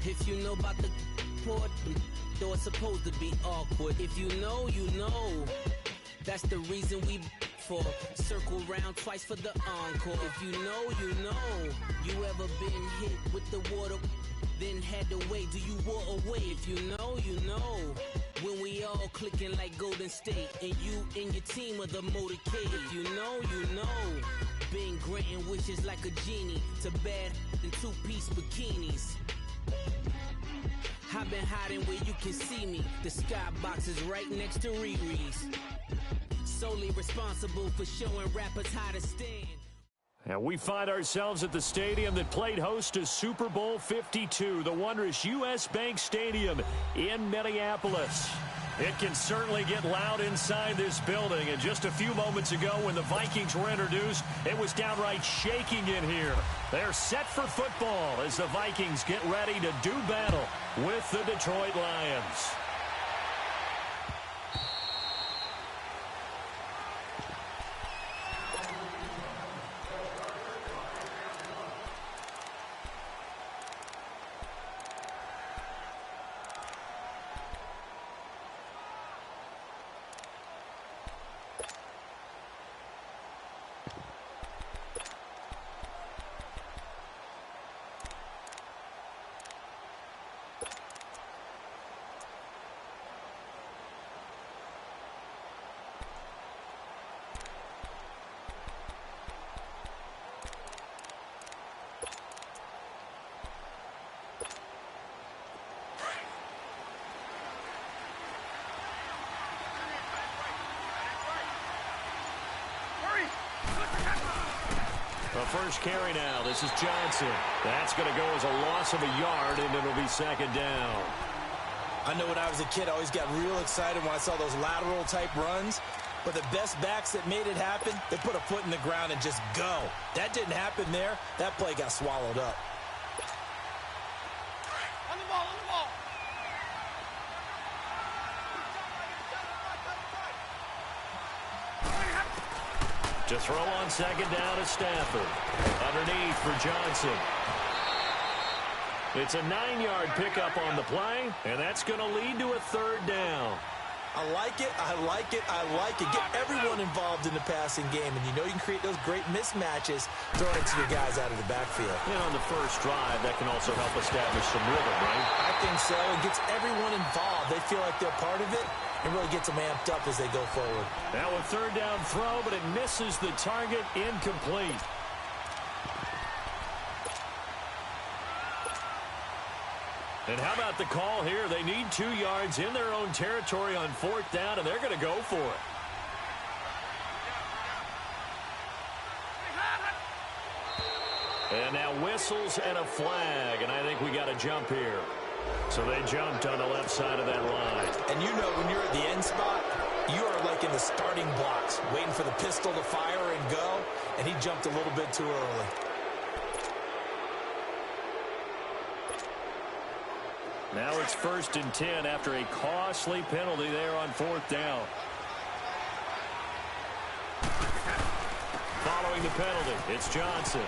If you know about the port, though it's supposed to be awkward. If you know, you know. That's the reason we for circle round twice for the encore. If you know, you know. You ever been hit with the water, then had to wait? Do you walk away? If you know, you know. When we all clicking like Golden State, and you and your team are the motorcade. If you know, you know. Been granting wishes like a genie to bad in two-piece bikinis. I've been hiding where you can see me. The skybox is right next to Riri's. Solely responsible for showing rappers how to stand. And we find ourselves at the stadium that played host to Super Bowl 52, the wondrous U.S. Bank Stadium in Minneapolis. It can certainly get loud inside this building. And just a few moments ago when the Vikings were introduced, it was downright shaking in here. They're set for football as the Vikings get ready to do battle with the Detroit Lions. The first carry now. This is Johnson. That's going to go as a loss of a yard, and it'll be second down. I know when I was a kid, I always got real excited when I saw those lateral-type runs. But the best backs that made it happen, they put a foot in the ground and just go. That didn't happen there. That play got swallowed up. On the ball, on the ball. To throw on second down is Stafford. Underneath for Johnson. It's a 9-yard pickup on the play, and that's going to lead to a third down. I like it, I like it, I like it. Get everyone involved in the passing game, and you know you can create those great mismatches throwing it to your guys out of the backfield. And on the first drive, that can also help establish some rhythm, right? I think so. It gets everyone involved. They feel like they're part of it, and really gets them amped up as they go forward. Now a third down throw, but it misses the target, incomplete. And how about the call here? They need 2 yards in their own territory on fourth down, and they're going to go for it. And now whistles and a flag, and I think we got a jump here. So they jumped on the left side of that line. And you know when you're at the end spot, you are like in the starting blocks, waiting for the pistol to fire and go, and he jumped a little bit too early. Now it's 1st and 10 after a costly penalty there on fourth down. Following the penalty, it's Johnson.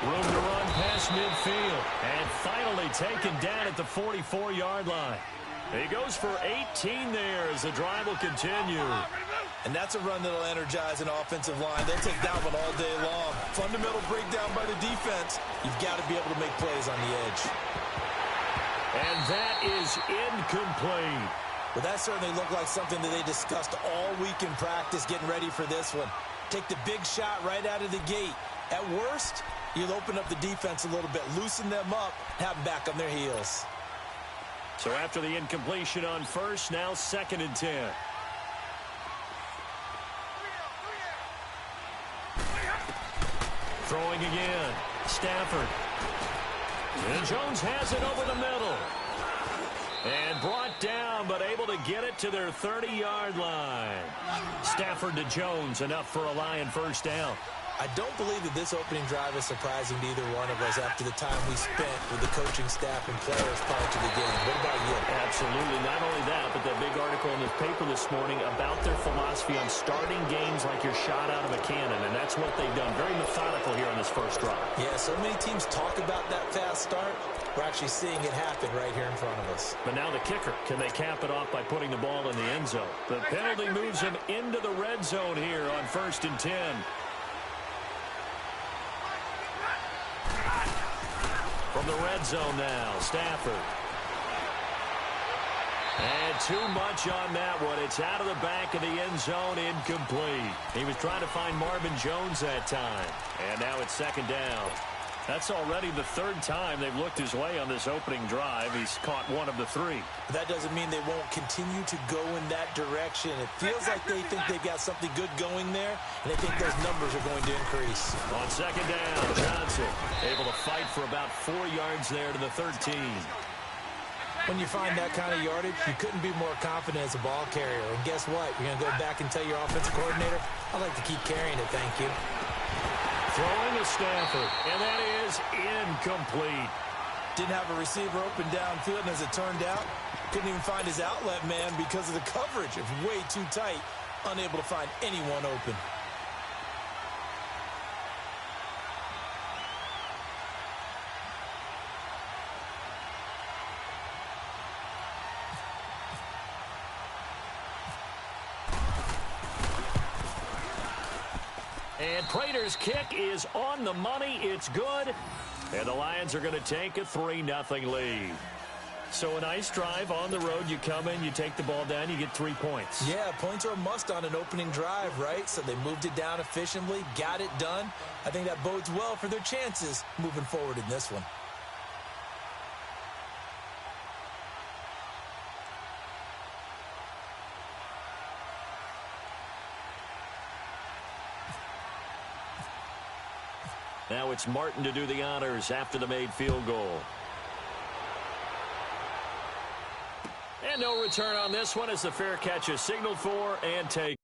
Room to run past midfield. And finally taken down at the 44-yard line. He goes for 18 there as the drive will continue. And that's a run that'll energize an offensive line. They'll take that one all day long. Fundamental breakdown by the defense. You've got to be able to make plays on the edge. And that is incomplete. Well, that certainly looked like something that they discussed all week in practice getting ready for this one. Take the big shot right out of the gate. At worst, you'll open up the defense a little bit, loosen them up, have them back on their heels. So after the incompletion on first, now 2nd and 10. Throwing again. Stafford. And Jones has it over the middle. And brought down, but able to get it to their 30-yard line. Stafford to Jones, enough for a Lion first down. I don't believe that this opening drive is surprising to either one of us after the time we spent with the coaching staff and players prior to the game. What about you? Absolutely. Not only that, but that big article in the paper this morning about their philosophy on starting games like you're shot out of a cannon, and that's what they've done. Very methodical here on this first drive. Yeah, so many teams talk about that fast start. We're actually seeing it happen right here in front of us. But now the kicker. Can they cap it off by putting the ball in the end zone? The penalty moves him into the red zone here on 1st and 10. From the red zone now, Stafford. And too much on that one. It's out of the back of the end zone, incomplete. He was trying to find Marvin Jones that time. And now it's 2nd down. That's already the 3rd time they've looked his way on this opening drive. He's caught 1 of the 3. That doesn't mean they won't continue to go in that direction. It feels like they think they've got something good going there, and they think those numbers are going to increase. On 2nd down, Johnson able to fight for about 4 yards there to the 13. When you find that kind of yardage, you couldn't be more confident as a ball carrier. And guess what? You're going to go back and tell your offensive coordinator, I'd like to keep carrying it, thank you. Throwing to Stafford, and that is incomplete. Didn't have a receiver open downfield, and as it turned out, couldn't even find his outlet man because of the coverage. It's way too tight, unable to find anyone open. And Prater's kick is on the money. It's good. And the Lions are going to take a 3-0 lead. So a nice drive on the road. You come in, you take the ball down, you get 3 points. Yeah, points are a must on an opening drive, right? So they moved it down efficiently, got it done. I think that bodes well for their chances moving forward in this one. Now it's Martin to do the honors after the made field goal. And no return on this one as the fair catch is signaled for and taken.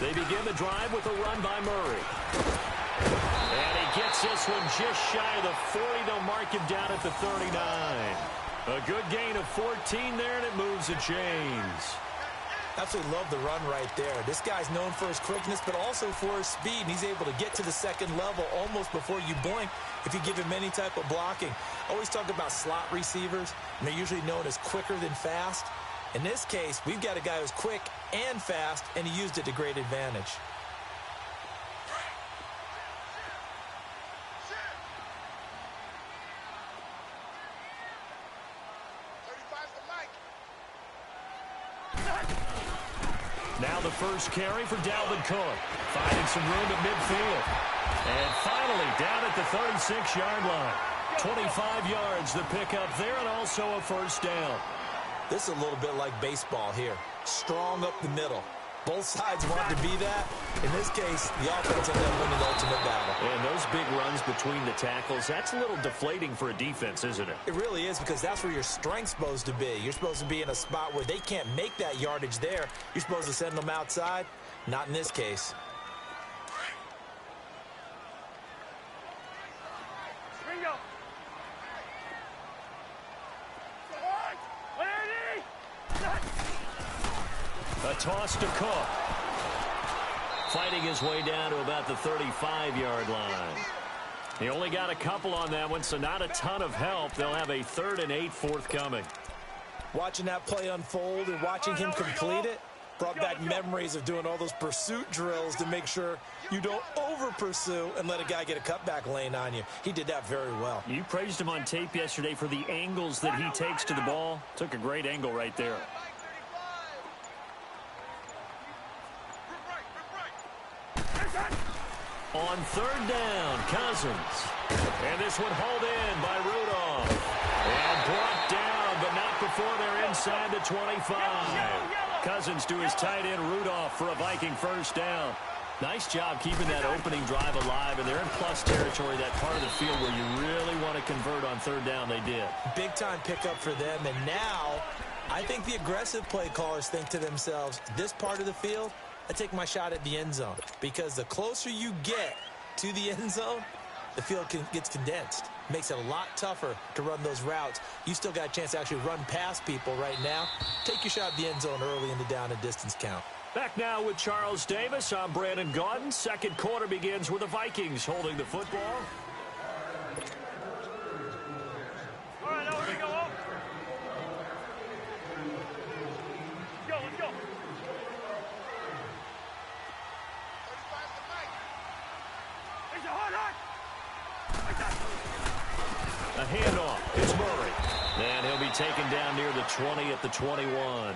They begin the drive with a run by Murray. And he gets this one just shy of the 40. They'll mark him down at the 39. A good gain of 14 there, and it moves the chains. Absolutely love the run right there. This guy's known for his quickness, but also for his speed. And he's able to get to the second level almost before you blink if you give him any type of blocking. I always talk about slot receivers, and they're usually known as quicker than fast. In this case, we've got a guy who's quick and fast, and he used it to great advantage. Now the first carry for Dalvin Cook, finding some room at midfield. And finally down at the 36-yard line. 25 yards the pickup there, and also a first down. This is a little bit like baseball here. Strong up the middle. Both sides want to be that. In this case, the offense ended up winning the ultimate battle. And those big runs between the tackles, that's a little deflating for a defense, isn't it? It really is, because that's where your strength's supposed to be. You're supposed to be in a spot where they can't make that yardage there. You're supposed to send them outside. Not in this case. toss to Cook. Fighting his way down to about the 35-yard line. He only got a couple on that one, so not a ton of help. They'll have a 3rd and 8 forthcoming. Watching that play unfold and watching him complete it brought back memories of doing all those pursuit drills to make sure you don't over-pursue and let a guy get a cutback lane on you. He did that very well. You praised him on tape yesterday for the angles that he takes to the ball. Took a great angle right there. On 3rd down, Cousins. And this one hauled in by Rudolph. And brought down, but not before they're inside the 25. Cousins to his tight end, Rudolph, for a Viking 1st down. Nice job keeping that opening drive alive, and they're in plus territory, that part of the field where you really want to convert on 3rd down. They did. Big-time pickup for them, and now I think the aggressive play callers think to themselves, this part of the field, I take my shot at the end zone, because the closer you get to the end zone, the field gets condensed. Makes it a lot tougher to run those routes. You still got a chance to actually run past people right now. Take your shot at the end zone early in the down and distance count. Back now with Charles Davis. I'm Brandon Gaudin. 2nd quarter begins with the Vikings holding the football. All right, now we go. Let's go. A handoff. It's Murray. And he'll be taken down near the 20 at the 21.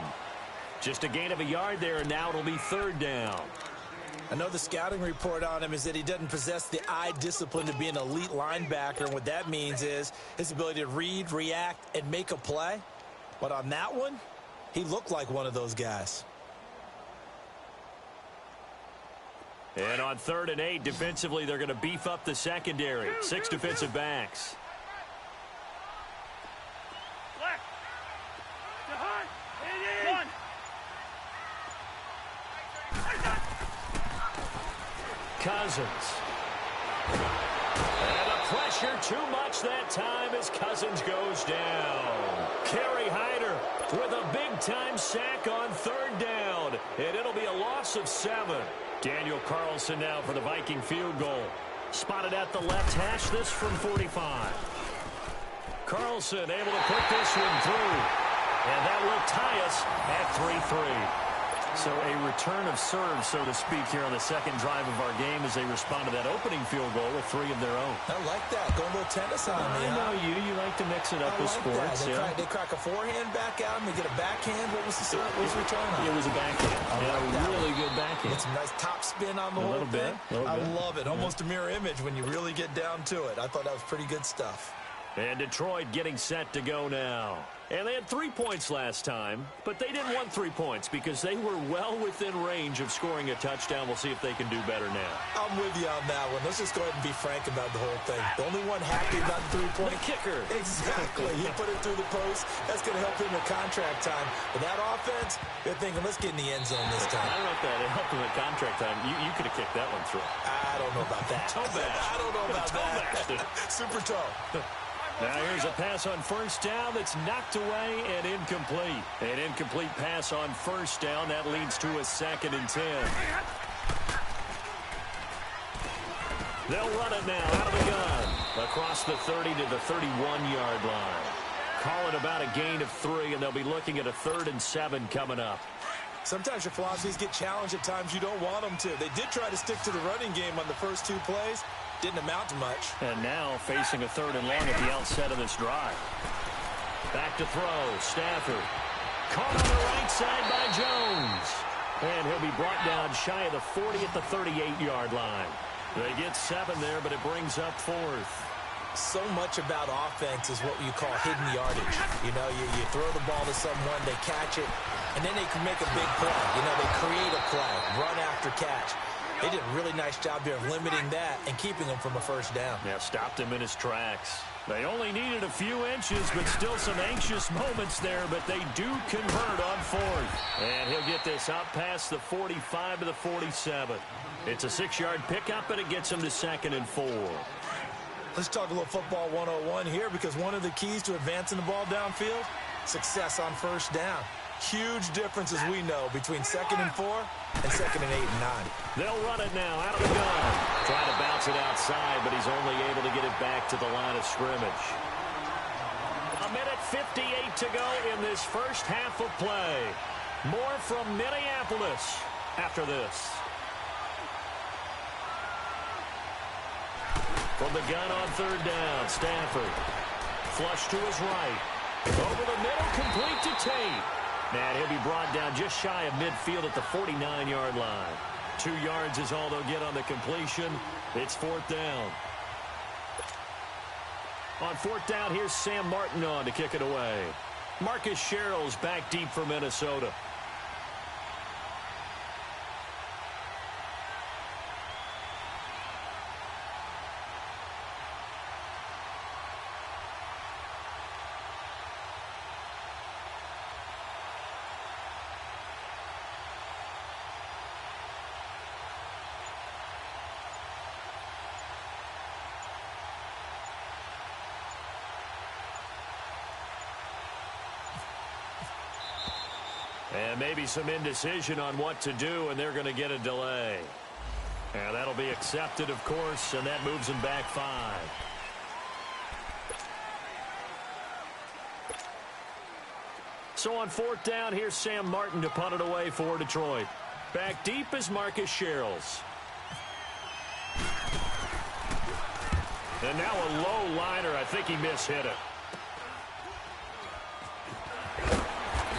Just a gain of a yard there, and now it'll be 3rd down. I know the scouting report on him is that he doesn't possess the eye discipline to be an elite linebacker. And what that means is his ability to read, react, and make a play. But on that one, he looked like one of those guys. And on 3rd and 8, defensively, they're going to beef up the secondary. 6 defensive backs. Cousins. And the pressure too much that time as Cousins goes down. Kerry Hyder with a big-time sack on 3rd down. And it'll be a loss of 7. Daniel Carlson now for the Viking field goal. Spotted at the left hash, this from 45. Carlson able to put this one through. And that will tie us at 3-3. So a return of serve, so to speak, here on the 2nd drive of our game as they respond to that opening field goal with 3 of their own. I like that. Going a little tennis on me. I know you. You like to mix it up with sports. They crack a forehand back out and they get a backhand. What was the return on? It was a backhand. Really good backhand. Get some nice top spin on the whole thing. I love it. Almost a mirror image when you really get down to it. I thought that was pretty good stuff. And Detroit getting set to go now. And they had 3 points last time, but they didn't want 3 points because they were well within range of scoring a touchdown. We'll see if they can do better now. I'm with you on that one. Let's just go ahead and be frank about the whole thing. The only one happy about the 3-point kicker. Exactly. He put it through the post. That's going to help him in contract time. But that offense, they're thinking, let's get in the end zone this time. I don't know if that helped him in contract time. You could have kicked that one through. I don't know about that. I don't know about that. Super toe. Now here's a pass on 1st down that's knocked away and incomplete. An incomplete pass on 1st down. That leads to a 2nd and 10. They'll run it now out of the gun. Across the 30 to the 31-yard line. Call it about a gain of 3, and they'll be looking at a 3rd and 7 coming up. Sometimes your philosophies get challenged at times you don't want them to. They did try to stick to the running game on the first 2 plays. Didn't amount to much. And now facing a 3rd and long at the outset of this drive. Back to throw. Stafford. Caught on the right side by Jones. And he'll be brought down shy of the 40 at the 38-yard line. They get 7 there, but it brings up 4th. So much about offense is what you call hidden yardage. You know, you throw the ball to someone, they catch it, and then they can make a big play. You know, they create a play, run after catch. They did a really nice job there of limiting that and keeping him from a 1st down. Yeah, stopped him in his tracks. They only needed a few inches, but still some anxious moments there, but they do convert on 4th. And he'll get this out past the 45 to the 47. It's a 6-yard pickup, and it gets him to 2nd and 4. Let's talk a little football 101 here, because one of the keys to advancing the ball downfield, success on 1st down. Huge difference, as we know, between 2nd and 4 and 2nd and 8 and 9. They'll run it now out of the gun. Trying to bounce it outside, but he's only able to get it back to the line of scrimmage. 1:58 to go in this first half of play. More from Minneapolis after this. From the gun on 3rd down, Stafford. Flush to his right. Over the middle, complete to Tate. And he'll be brought down just shy of midfield at the 49-yard line. 2 yards is all they'll get on the completion. It's 4th down. On 4th down, here's Sam Martin on to kick it away. Marcus Sherrill's back deep for Minnesota. And maybe some indecision on what to do, and they're going to get a delay. And that'll be accepted, of course, and that moves them back 5. So on 4th down, here's Sam Martin to punt it away for Detroit. Back deep is Marcus Sherrills. And now a low liner. I think he mishit it.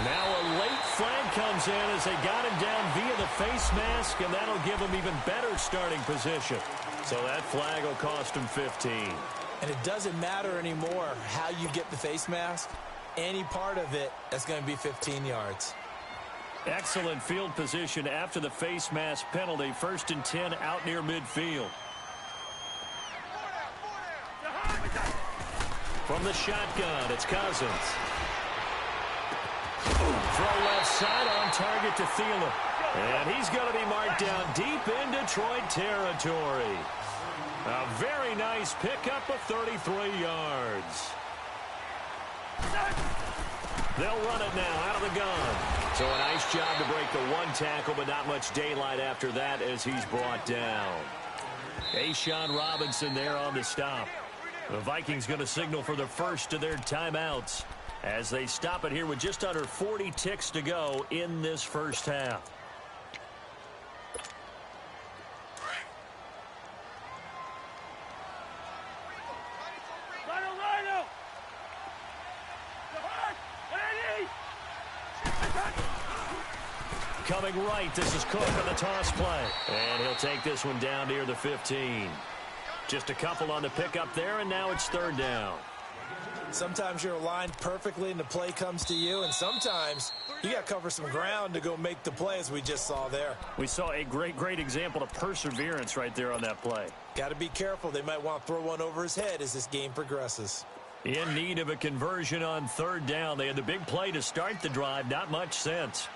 Now a late flag comes in as they got him down via the face mask, and that'll give him even better starting position. So that flag will cost him 15. And it doesn't matter anymore how you get the face mask. Any part of it, that's going to be 15 yards. Excellent field position after the face mask penalty. 1st and 10 out near midfield. From the shotgun, it's Cousins. Throw left side on target to Thielen. And he's going to be marked down deep in Detroit territory. A very nice pickup of 33 yards. They'll run it now out of the gun. So a nice job to break the 1 tackle, but not much daylight after that as he's brought down. A'Shawn Robinson there on the stop. The Vikings going to signal for the first of their timeouts as they stop it here with just under 40 ticks to go in this first half. Coming right, this is Cook on the toss play. And he'll take this one down near the 15. Just a couple on the pickup there, and now it's 3rd down. Sometimes you're aligned perfectly and the play comes to you, and sometimes you got to cover some ground to go make the play, as we just saw there. We saw a great example of perseverance right there on that play. Got to be careful. They might want to throw one over his head as this game progresses. In need of a conversion on 3rd down. They had the big play to start the drive. Not much sense.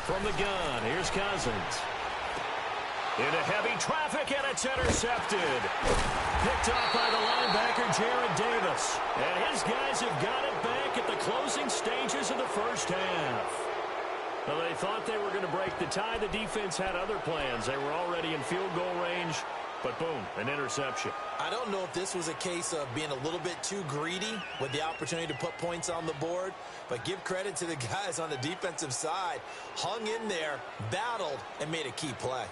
From the gun, here's Cousins. Into heavy traffic, and it's intercepted. Picked off by the linebacker, Jared Davis. And his guys have got it back at the closing stages of the first half. Well, they thought they were going to break the tie. The defense had other plans. They were already in field goal range, but boom, an interception. I don't know if this was a case of being a little bit too greedy with the opportunity to put points on the board, but give credit to the guys on the defensive side. Hung in there, battled, and made a key play.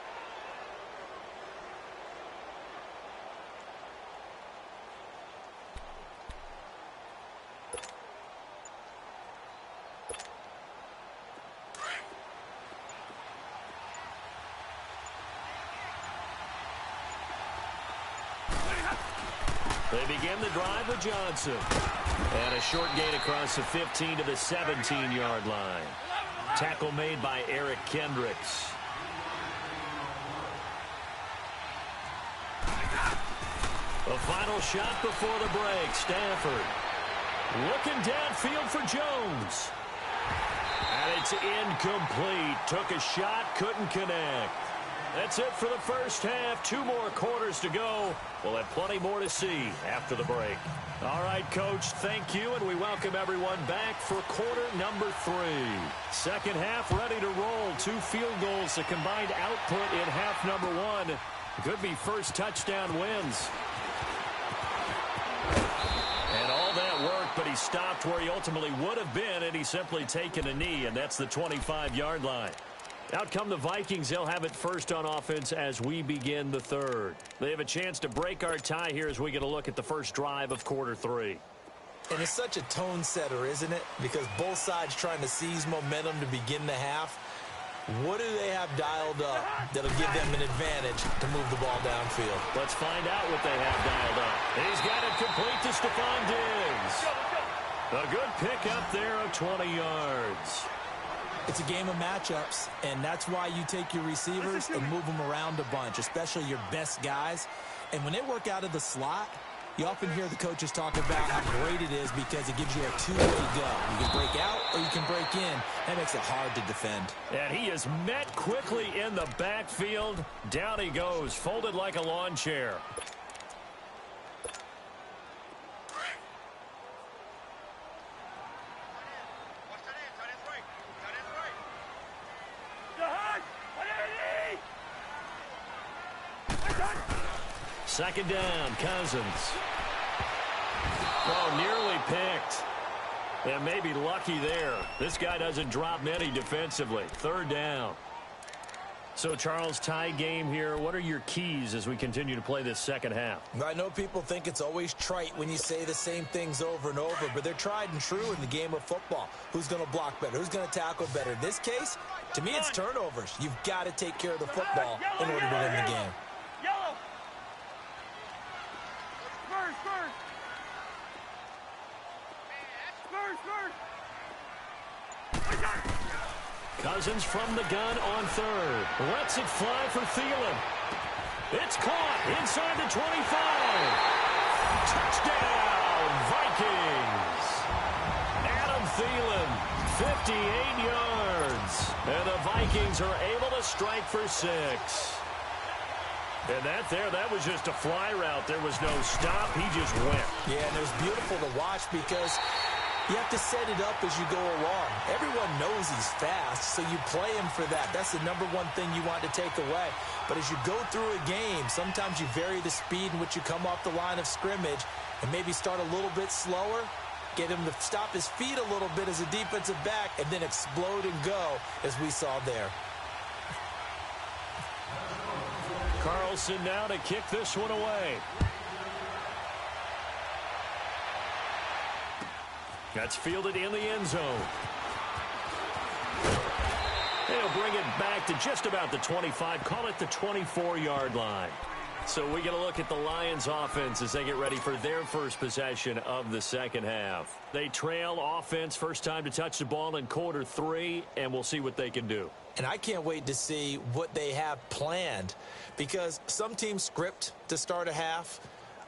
They begin the drive with Johnson. And a short gain across the 15 to the 17-yard line. Tackle made by Eric Kendricks. A final shot before the break. Stafford looking downfield for Jones. And it's incomplete. Took a shot, couldn't connect. That's it for the first half. 2 more quarters to go. We'll have plenty more to see after the break. All right, Coach, thank you, and we welcome everyone back for quarter number 3. Second half ready to roll. 2 field goals, a combined output in half number 1. Could be first touchdown wins. And all that work, but he stopped where he ultimately would have been, and he's simply taken a knee, and that's the 25-yard line. Out come the Vikings. They'll have it first on offense as we begin the third. They have a chance to break our tie here as we get a look at the first drive of quarter 3. And it's such a tone setter, isn't it? Because both sides trying to seize momentum to begin the half. What do they have dialed up that'll give them an advantage to move the ball downfield? Let's find out what they have dialed up. He's got it complete to Stephon Diggs. A good pickup there of 20 yards. It's a game of matchups, and that's why you take your receivers and move them around a bunch, especially your best guys. And when they work out of the slot, you often hear the coaches talk about how great it is because it gives you a two-way go. You can break out or you can break in. That makes it hard to defend. And he is met quickly in the backfield. Down he goes, folded like a lawn chair. Second down, Cousins. Oh, nearly picked. And maybe lucky there. This guy doesn't drop many defensively. Third down. So, Charles, tie game here. What are your keys as we continue to play this second half? I know people think it's always trite when you say the same things over and over, but they're tried and true in the game of football. Who's going to block better? Who's going to tackle better? In this case, to me, it's turnovers. You've got to take care of the football in order to win the game. Cousins from the gun on third. Lets it fly for Thielen. It's caught inside the 25. Touchdown, Vikings. Adam Thielen, 58 yards. And the Vikings are able to strike for 6. And that was just a fly route. There was no stop. He just went. Yeah, and it was beautiful to watch because you have to set it up as you go along. Everyone knows he's fast, so you play him for that. That's the number one thing you want to take away. But as you go through a game, sometimes you vary the speed in which you come off the line of scrimmage and maybe start a little bit slower, get him to stop his feet a little bit as a defensive back, and then explode and go as we saw there. Carlson now to kick this one away. That's fielded in the end zone. They'll bring it back to just about the 25. Call it the 24-yard line. So we get a look at the Lions offense as they get ready for their first possession of the second half. They trail offense, first time to touch the ball in quarter 3, and we'll see what they can do. And I can't wait to see what they have planned because some teams script to start a half.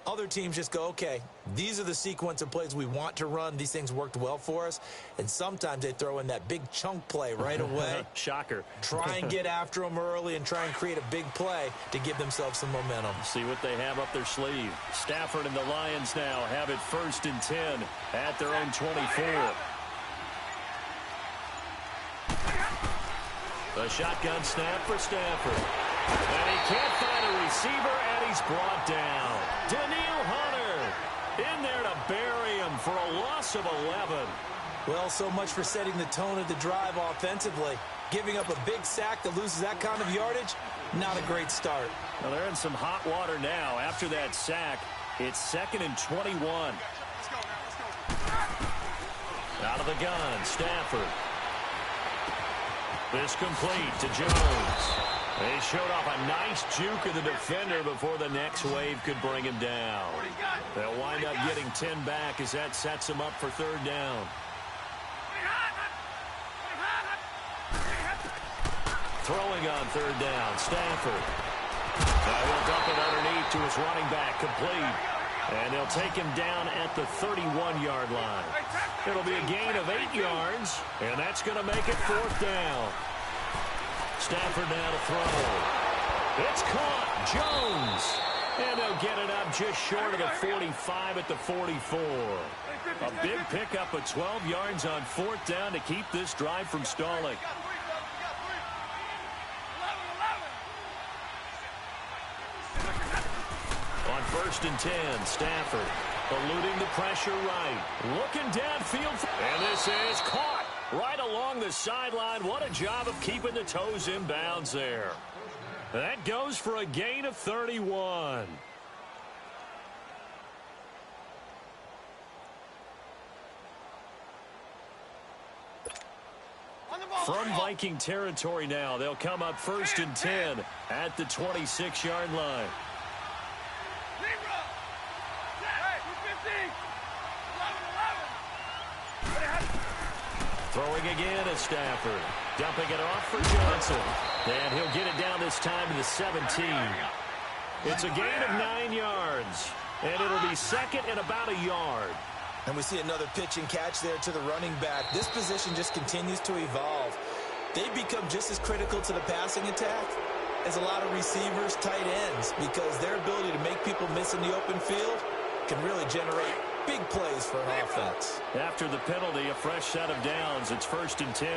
Other teams just go, okay, these are the sequence of plays we want to run. These things worked well for us. And sometimes they throw in that big chunk play right away. Shocker. Try and get after them early and try and create a big play to give themselves some momentum. See what they have up their sleeve. Stafford and the Lions now have it 1st and 10 at their own 24. The shotgun snap for Stafford. And he can't find a receiver, and he's brought down. Daniil Hunter in there to bury him for a loss of 11. Well, so much for setting the tone of the drive offensively. Giving up a big sack that loses that kind of yardage, not a great start. Well, they're in some hot water now. After that sack, it's 2nd and 21. Out of the gun, Stafford. This complete to Jones. They showed off a nice juke of the defender before the next wave could bring him down. They'll wind up getting 10 back as that sets them up for 3rd down. Throwing on 3rd down, Stafford. Now he'll dump it underneath to his running back, complete. And they'll take him down at the 31-yard line. It'll be a gain of 8 yards, and that's going to make it 4th down. Stafford now to throw. It's caught. Jones. And they'll get it up just short of the 45 at the 44. A big pickup of 12 yards on 4th down to keep this drive from stalling. On 1st and 10, Stafford eluding the pressure right. Looking downfield. And this is caught right along the sideline. What a job of keeping the toes in bounds there. That goes for a gain of 31. From Viking territory now, they'll come up 1st and 10 at the 26-yard line. Throwing again is Stafford. Dumping it off for Johnson. And he'll get it down this time to the 17. It's a gain of 9 yards. And it'll be 2nd and about a yard. And we see another pitch and catch there to the running back. This position just continues to evolve. They become just as critical to the passing attack as a lot of receivers, tight ends, because their ability to make people miss in the open field can really generate big plays for an offense. After the penalty, a fresh set of downs. It's 1st and 10.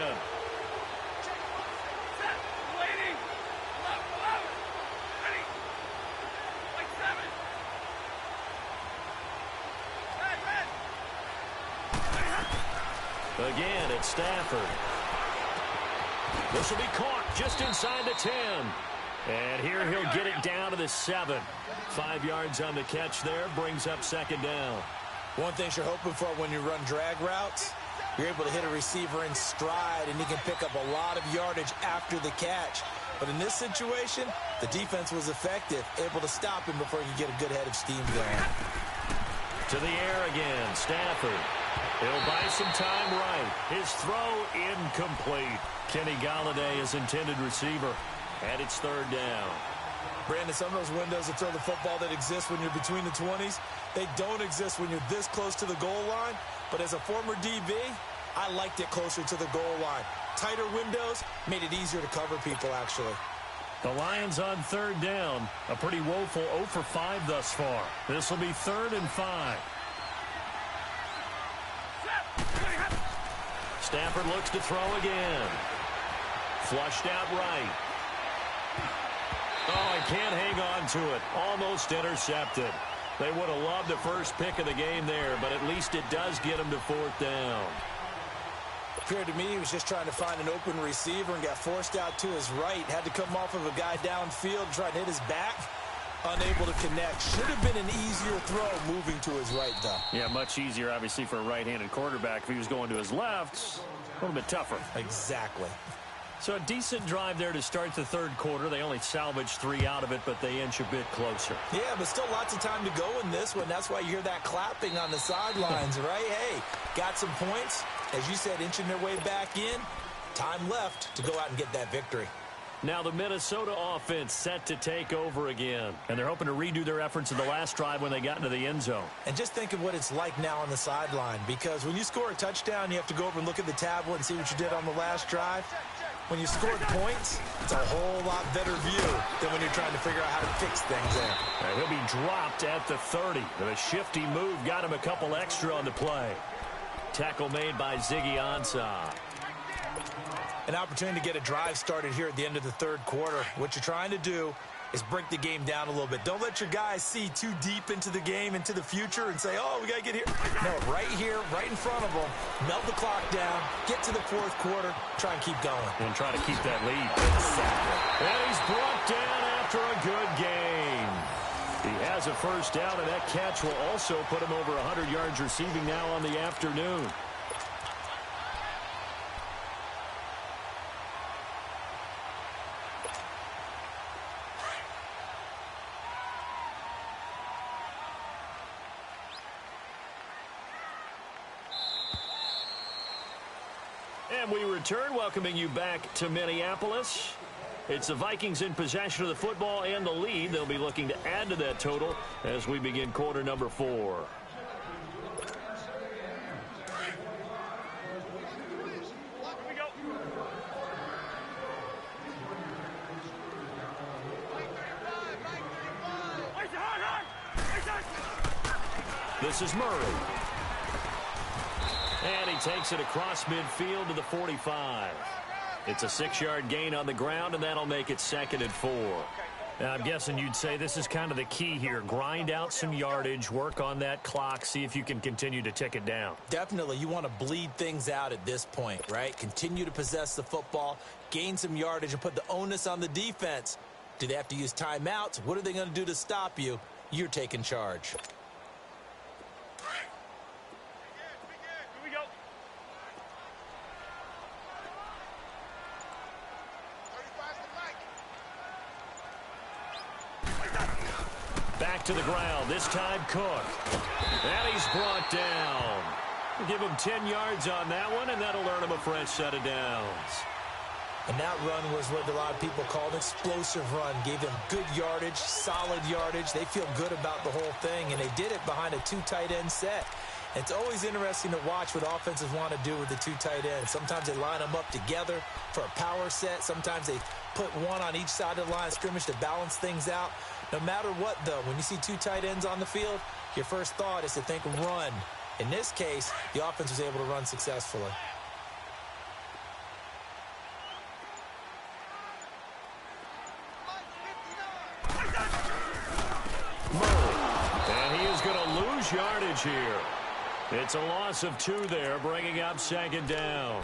Again, it's Stafford. This will be caught just inside the 10. And here he'll get it down to the 7. 5 yards on the catch there, brings up 2nd down. One thing you're hoping for when you run drag routes, you're able to hit a receiver in stride, and he can pick up a lot of yardage after the catch. But in this situation, the defense was effective, able to stop him before he could get a good head of steam going. To the air again, Stafford. He'll buy some time right. His throw incomplete. Kenny Galladay is intended receiver, and it's 3rd down. Brandon, some of those windows to throw the football that exist when you're between the 20s, they don't exist when you're this close to the goal line. But as a former DB, I liked it closer to the goal line. Tighter windows made it easier to cover people, actually. The Lions on 3rd down. A pretty woeful 0 for 5 thus far. This will be 3rd and 5. Stafford looks to throw again. Flushed out right. Oh, I can't hang on to it. Almost intercepted. They would have loved the first pick of the game there, but at least it does get him to 4th down. Appeared to me he was just trying to find an open receiver and got forced out to his right. Had to come off of a guy downfield, trying to hit his back. Unable to connect. Should have been an easier throw moving to his right, though. Yeah, much easier, obviously, for a right-handed quarterback. If he was going to his left, a little bit tougher. Exactly. So a decent drive there to start the 3rd quarter. They only salvaged 3 out of it, but they inch a bit closer. Yeah, but still lots of time to go in this one. That's why you hear that clapping on the sidelines, right? Hey, got some points. As you said, inching their way back in. Time left to go out and get that victory. Now the Minnesota offense set to take over again. And they're hoping to redo their efforts in the last drive when they got into the end zone. And just think of what it's like now on the sideline. Because when you score a touchdown, you have to go over and look at the tablet and see what you did on the last drive. When you scored points, it's a whole lot better view than when you're trying to figure out how to fix things there. He'll be dropped at the 30. The shifty move got him a couple extra on the play. Tackle made by Ziggy Ansah. An opportunity to get a drive started here at the end of the 3rd quarter. What you're trying to do is break the game down a little bit. Don't let your guys see too deep into the game, into the future, and say, oh, we got to get here. No, right here, right in front of them. Melt the clock down, get to the 4th quarter, try and keep going. And try to keep that lead. Exactly. And he's brought down after a good game. He has a 1st down, and that catch will also put him over 100 yards receiving now on the afternoon. And we return, welcoming you back to Minneapolis. It's the Vikings in possession of the football and the lead. They'll be looking to add to that total as we begin quarter number 4. This is Murray. And he takes it across midfield to the 45. It's a 6-yard gain on the ground, and that'll make it 2nd and 4. Now, I'm guessing you'd say this is kind of the key here. Grind out some yardage, work on that clock, see if you can continue to tick it down. Definitely. You want to bleed things out at this point, right? Continue to possess the football, gain some yardage, and put the onus on the defense. Do they have to use timeouts? What are they going to do to stop you? You're taking charge. Back to the ground, this time Cook. And he's brought down. We'll give him 10 yards on that one, and that'll earn him a fresh set of downs. And that run was what a lot of people call an explosive run. Gave them good yardage, solid yardage. They feel good about the whole thing, and they did it behind a 2 tight end set. It's always interesting to watch what offenses want to do with the 2 tight ends. Sometimes they line them up together for a power set. Sometimes they put one on each side of the line of scrimmage to balance things out. No matter what, though, when you see 2 tight ends on the field, your first thought is to think run. In this case, the offense was able to run successfully. And he is going to lose yardage here. It's a loss of 2 there, bringing up 2nd down.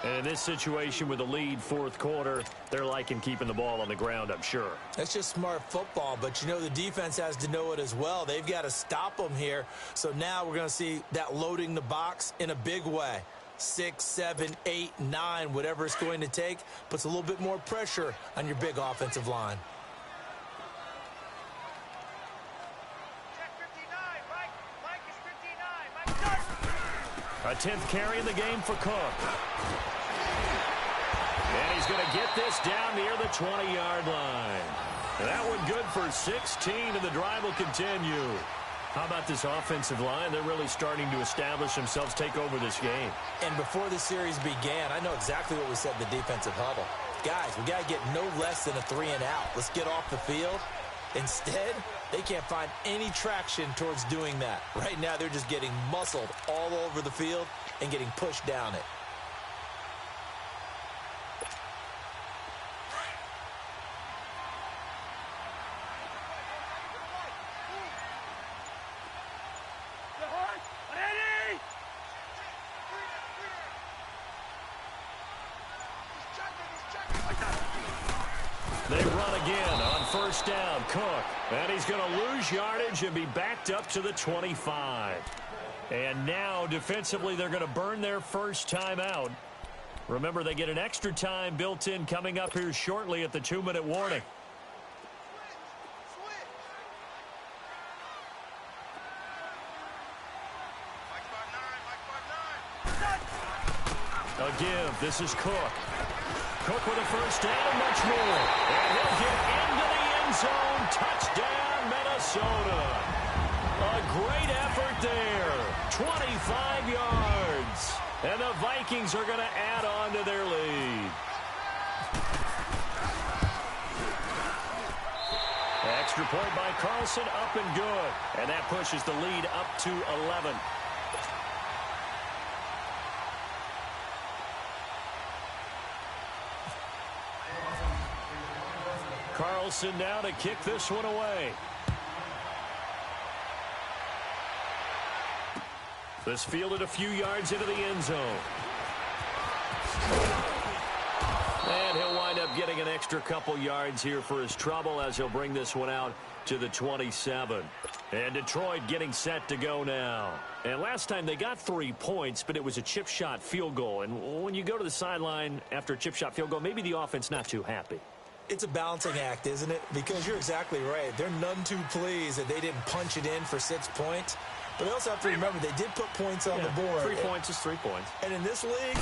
And in this situation with the lead 4th quarter, they're liking keeping the ball on the ground, I'm sure. That's just smart football, but you know the defense has to know it as well. They've got to stop them here. So now we're going to see that loading the box in a big way. 6, 7, 8, 9, whatever it's going to take, puts a little bit more pressure on your big offensive line. A 10th carry in the game for Cook. And he's going to get this down near the 20-yard line. And that one good for 16, and the drive will continue. How about this offensive line? They're really starting to establish themselves, take over this game. And before the series began, I know exactly what we said in the defensive huddle. Guys, we got to get no less than a 3-and-out. Let's get off the field. Instead, they can't find any traction towards doing that. Right now, they're just getting muscled all over the field and getting pushed down it. They run again on 1st down. Cook. And he's going to lose yardage and be backed up to the 25. And now, defensively, they're going to burn their first time out. Remember, they get an extra time built in coming up here shortly at the 2-minute warning. A give. This is Cook. Cook with a first down and much more. And he'll get into the end zone. Touchdown, Minnesota. A great effort there. 25 yards. And the Vikings are going to add on to their lead. Extra point by Carlson, up and good. And that pushes the lead up to 11. Carlson now to kick this one away. This fielded a few yards into the end zone. And he'll wind up getting an extra couple yards here for his trouble as he'll bring this one out to the 27. And Detroit getting set to go now. And last time they got 3 points, but it was a chip shot field goal. And when you go to the sideline after a chip shot field goal, maybe the offense not too happy. It's a balancing act, isn't it? Because you're exactly right. They're none too pleased that they didn't punch it in for 6 points. But they also have to remember they did put points on the board. 3 points is 3 points. And in this league,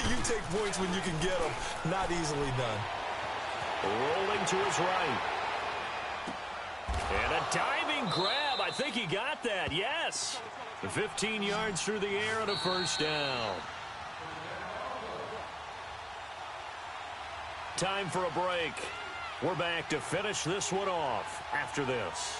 you take points when you can get them. Not easily done. Rolling to his right. And a diving grab. I think he got that. Yes. 15 yards through the air and a first down. Time for a break. We're back to finish this one off after this.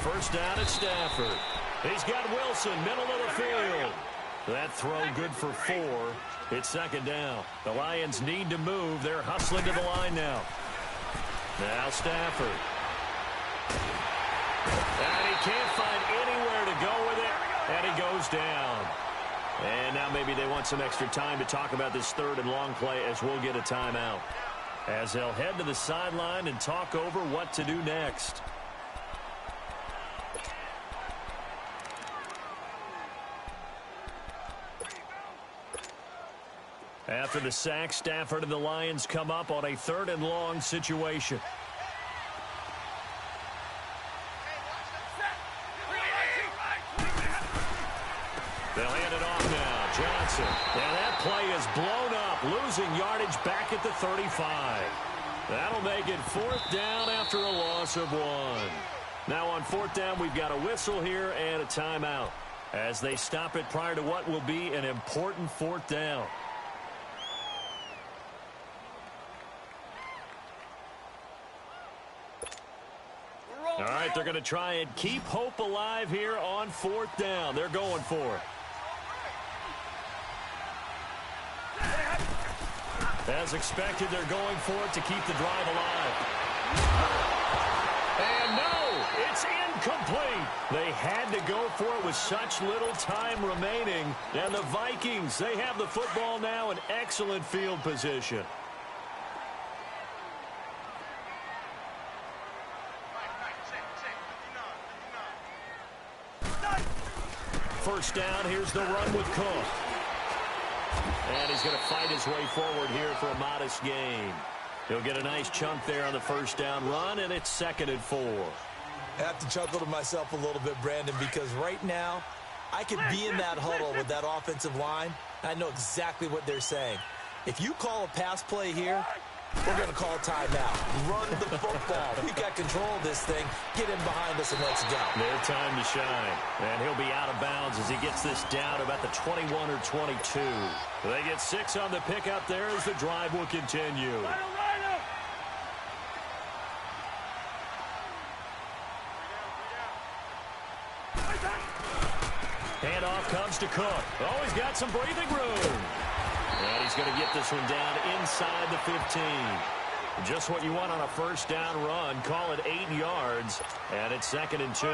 First down at Stafford. He's got Wilson, middle of the field. That throw good for 4. It's second down. The Lions need to move. They're hustling to the line now. Now Stafford. And he can't find anywhere to go with it. And he goes down. And now maybe they want some extra time to talk about this third and long play as we'll get a timeout. As they'll head to the sideline and talk over what to do next. After the sack, Stafford and the Lions come up on a third and long situation. They'll hand it off now. Johnson. And that play is blown up, losing yardage back at the 35. That'll make it fourth down after a loss of 1. Now on fourth down, we've got a whistle here and a timeout as they stop it prior to what will be an important fourth down. All right, they're going to try and keep hope alive here on fourth down. They're going for it. As expected, they're going for it to keep the drive alive. And no, it's incomplete. They had to go for it with such little time remaining. And the Vikings, they have the football now in excellent field position. First down, here's the run with Cook. And he's going to fight his way forward here for a modest gain. He'll get a nice chunk there on the first down run, and it's 2nd and 4. I have to chuckle to myself a little bit, Brandon, because right now I could be in that huddle with that offensive line. I know exactly what they're saying. If you call a pass play here, we're going to call timeout. Run the football. We've got control of this thing. Get in behind us and let's go. Their time to shine. And he'll be out of bounds as he gets this down about the 21 or 22. They get 6 on the pickup there as the drive will continue. Handoff comes to Cook. Oh, he's got some breathing room. And he's going to get this one down inside the 15. Just what you want on a first down run. Call it 8 yards. And it's 2nd and 2.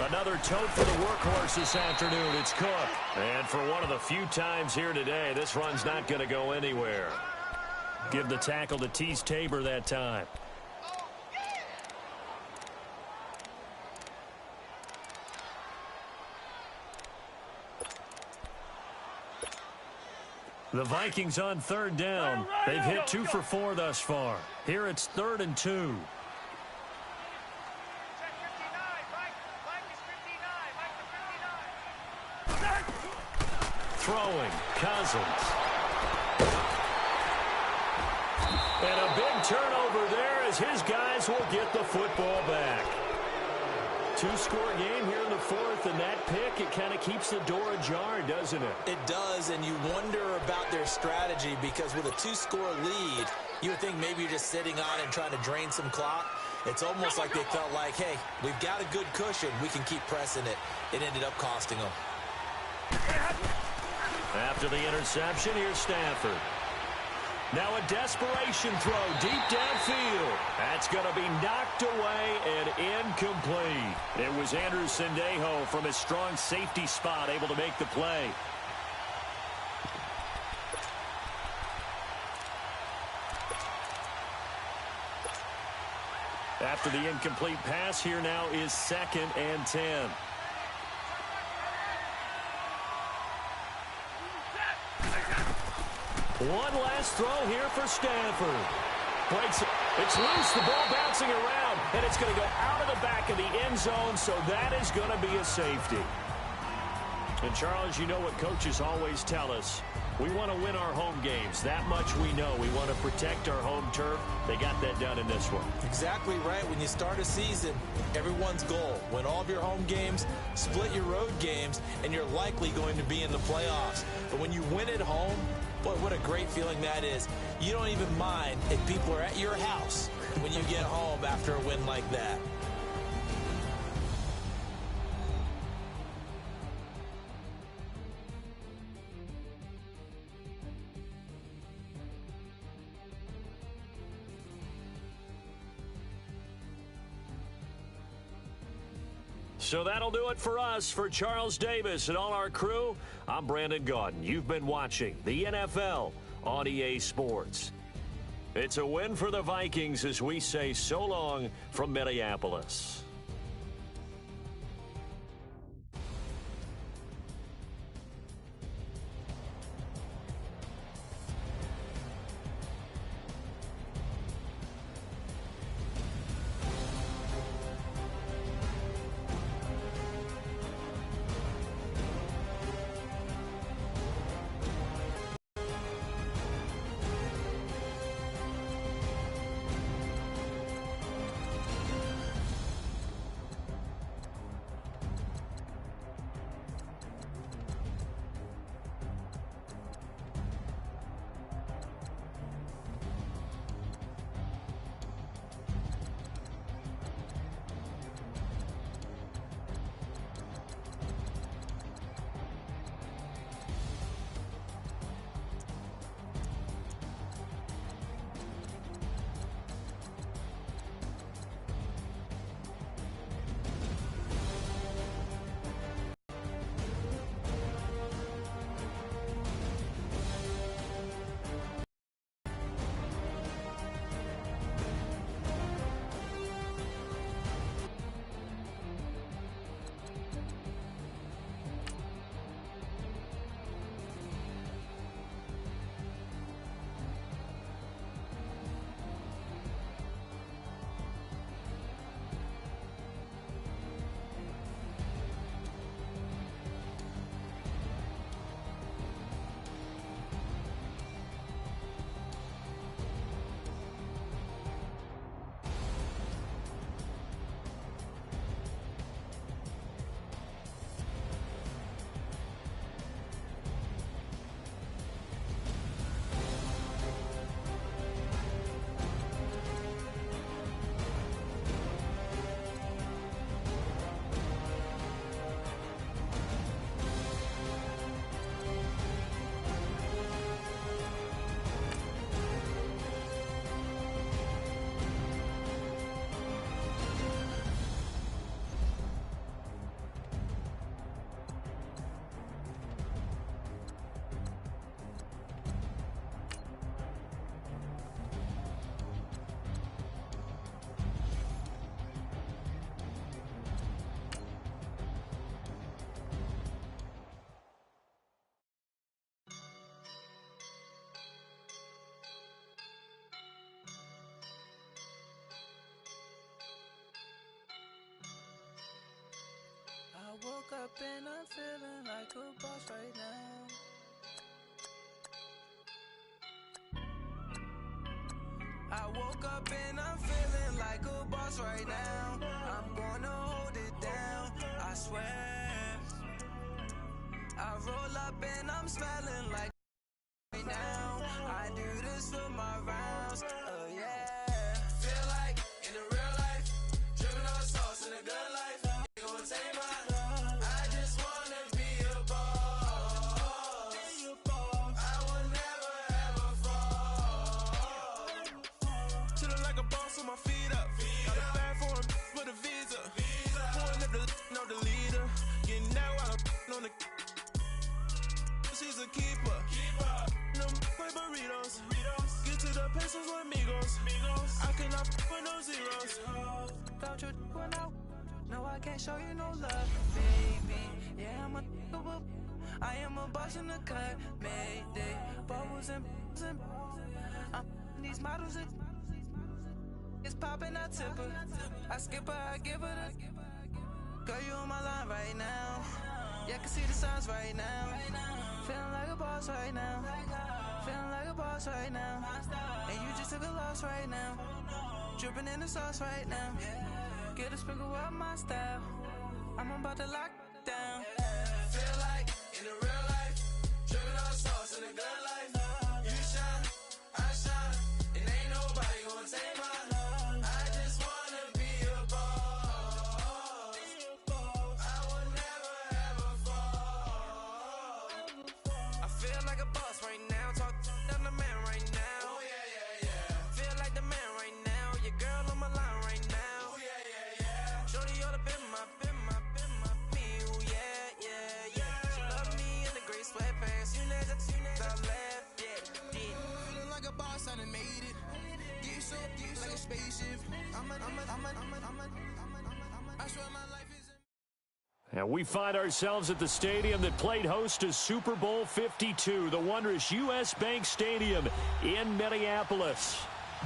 Another tote for the workhorse this afternoon. It's Cook. And for one of the few times here today, this run's not going to go anywhere. Give the tackle to Tease Tabor that time. The Vikings on third down. They've hit 2 for 4 thus far. Here it's 3rd and 2. Throwing, Cousins. And a big turnover there as his guys will get the football back. 2-score game here in the 4th, and that pick, it kind of keeps the door ajar, doesn't it? It does, and you wonder about their strategy because with a 2-score lead, you would think maybe you're just sitting on and trying to drain some clock. It's almost like they felt like, hey, we've got a good cushion. We can keep pressing it. It ended up costing them. After the interception, here's Stafford. Now a desperation throw deep downfield. That's going to be knocked away and incomplete. It was Andrew Sendejo from his strong safety spot able to make the play. After the incomplete pass, here now is 2nd and 10. One last throw here for Stanford. Breaks it. It's loose. The ball bouncing around, and it's going to go out of the back of the end zone, so that is going to be a safety. And, Charles, you know what coaches always tell us. We want to win our home games. That much we know. We want to protect our home turf. They got that done in this one. Exactly right. When you start a season, everyone's goal: win all of your home games, split your road games, and you're likely going to be in the playoffs. But when you win at home, boy, what a great feeling that is. You don't even mind if people are at your house when you get home after a win like that. So that'll do it for us. For Charles Davis and all our crew, I'm Brandon Gaudin. You've been watching the NFL on EA Sports. It's a win for the Vikings as we say so long from Minneapolis. I woke up and I'm feeling like a boss right now. I woke up and I'm feeling like a boss right now. I'm gonna hold it down, I swear. I roll up and I'm smelling like right now. I do this for my rounds, oh yeah. Feel like in the real life, dripping on sauce in a good life. You gon' take my on the. She's a keeper. No play burritos. Get to the pesos with amigos. I cannot put no zeros. Don't you run out? No, I can't show you no love, baby. Yeah, I am a boss in the cut. Mayday, bubbles and I'm these models. It's popping, I tip her. I skip her, I give her the. Girl, you on my line right now. Yeah, I can see the signs right now. Feeling like a boss right now. Feeling like a boss right now. And you just took a loss right now. Dripping in the sauce right now. Get a sprinkle up my style. I'm about to lock down. Feel like in the real life, dripping on sauce in the good life. You shine, I shine, and ain't nobody gonna take my love. I just wanna be a boss. I will never ever fall. I feel like a boss right now. Talk to the man right now. Oh yeah. Feel like the man right now. Your girl on my line right now. Oh yeah. Shorty oughta been my me. Oh yeah. She love me in the gray sweatpants. You never left. Yeah. Feeling like a boss, I done made it. Get so like a spaceship. I swear my life is. And we find ourselves at the stadium that played host to Super Bowl 52, the wondrous U.S. Bank Stadium in Minneapolis.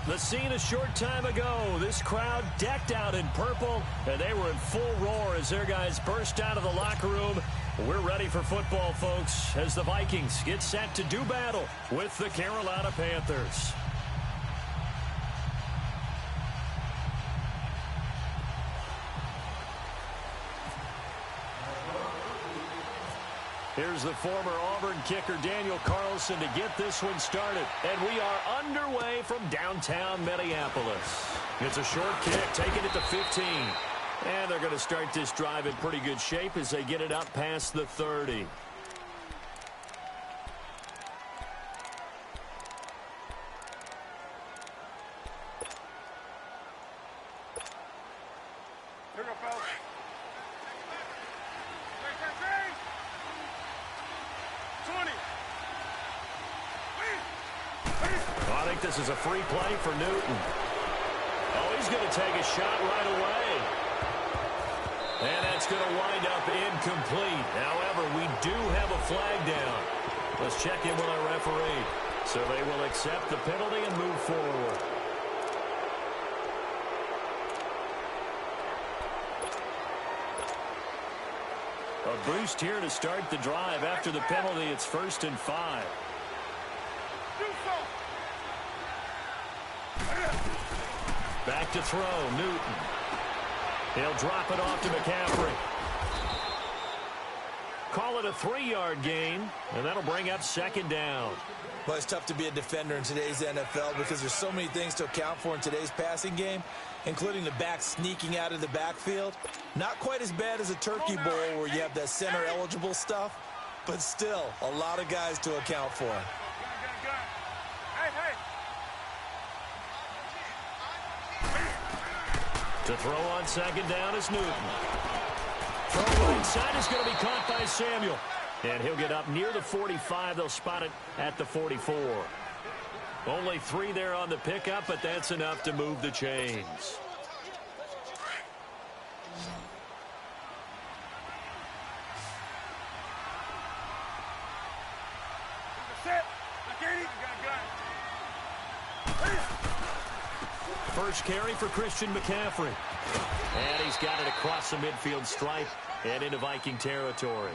The scene a short time ago, this crowd decked out in purple, and they were in full roar as their guys burst out of the locker room. We're ready for football, folks, as the Vikings get set to do battle with the Carolina Panthers. Here's the former Auburn kicker Daniel Carlson to get this one started. And we are underway from downtown Minneapolis. It's a short kick, taking it to 15. And they're going to start this drive in pretty good shape as they get it up past the 30. This is a free play for Newton. Oh, he's going to take a shot right away. And that's going to wind up incomplete. However, we do have a flag down. Let's check in with our referee. So they will accept the penalty and move forward. A boost here to start the drive. After the penalty, it's 1st and 5. Back to throw, Newton. He'll drop it off to McCaffrey. Call it a 3-yard gain, and that'll bring up 2nd down. Well, it's tough to be a defender in today's NFL because there's so many things to account for in today's passing game, including the back sneaking out of the backfield. Not quite as bad as a turkey bowl where you have that center-eligible stuff, but still a lot of guys to account for. To throw on 2nd down is Newton. Throw right side is going to be caught by Samuel. And he'll get up near the 45. They'll spot it at the 44. Only 3 there on the pickup, but that's enough to move the chains. First carry for Christian McCaffrey. And he's got it across the midfield stripe and into Viking territory.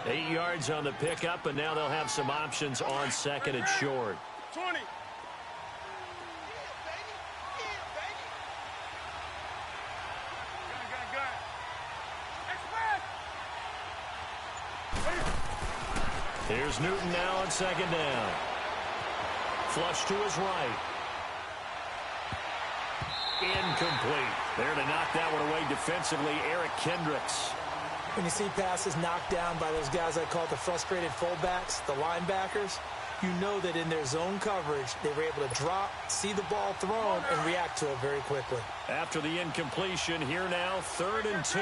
8 yards on the pickup, and now they'll have some options on 2nd and short. 20. Here's Newton now on 2nd down. Flush to his right. Incomplete. There to knock that one away defensively, Eric Kendricks. When you see passes knocked down by those guys I call the frustrated fullbacks, the linebackers, you know that in their zone coverage, they were able to drop, see the ball thrown, and react to it very quickly. After the incompletion, here now, 3rd and 2.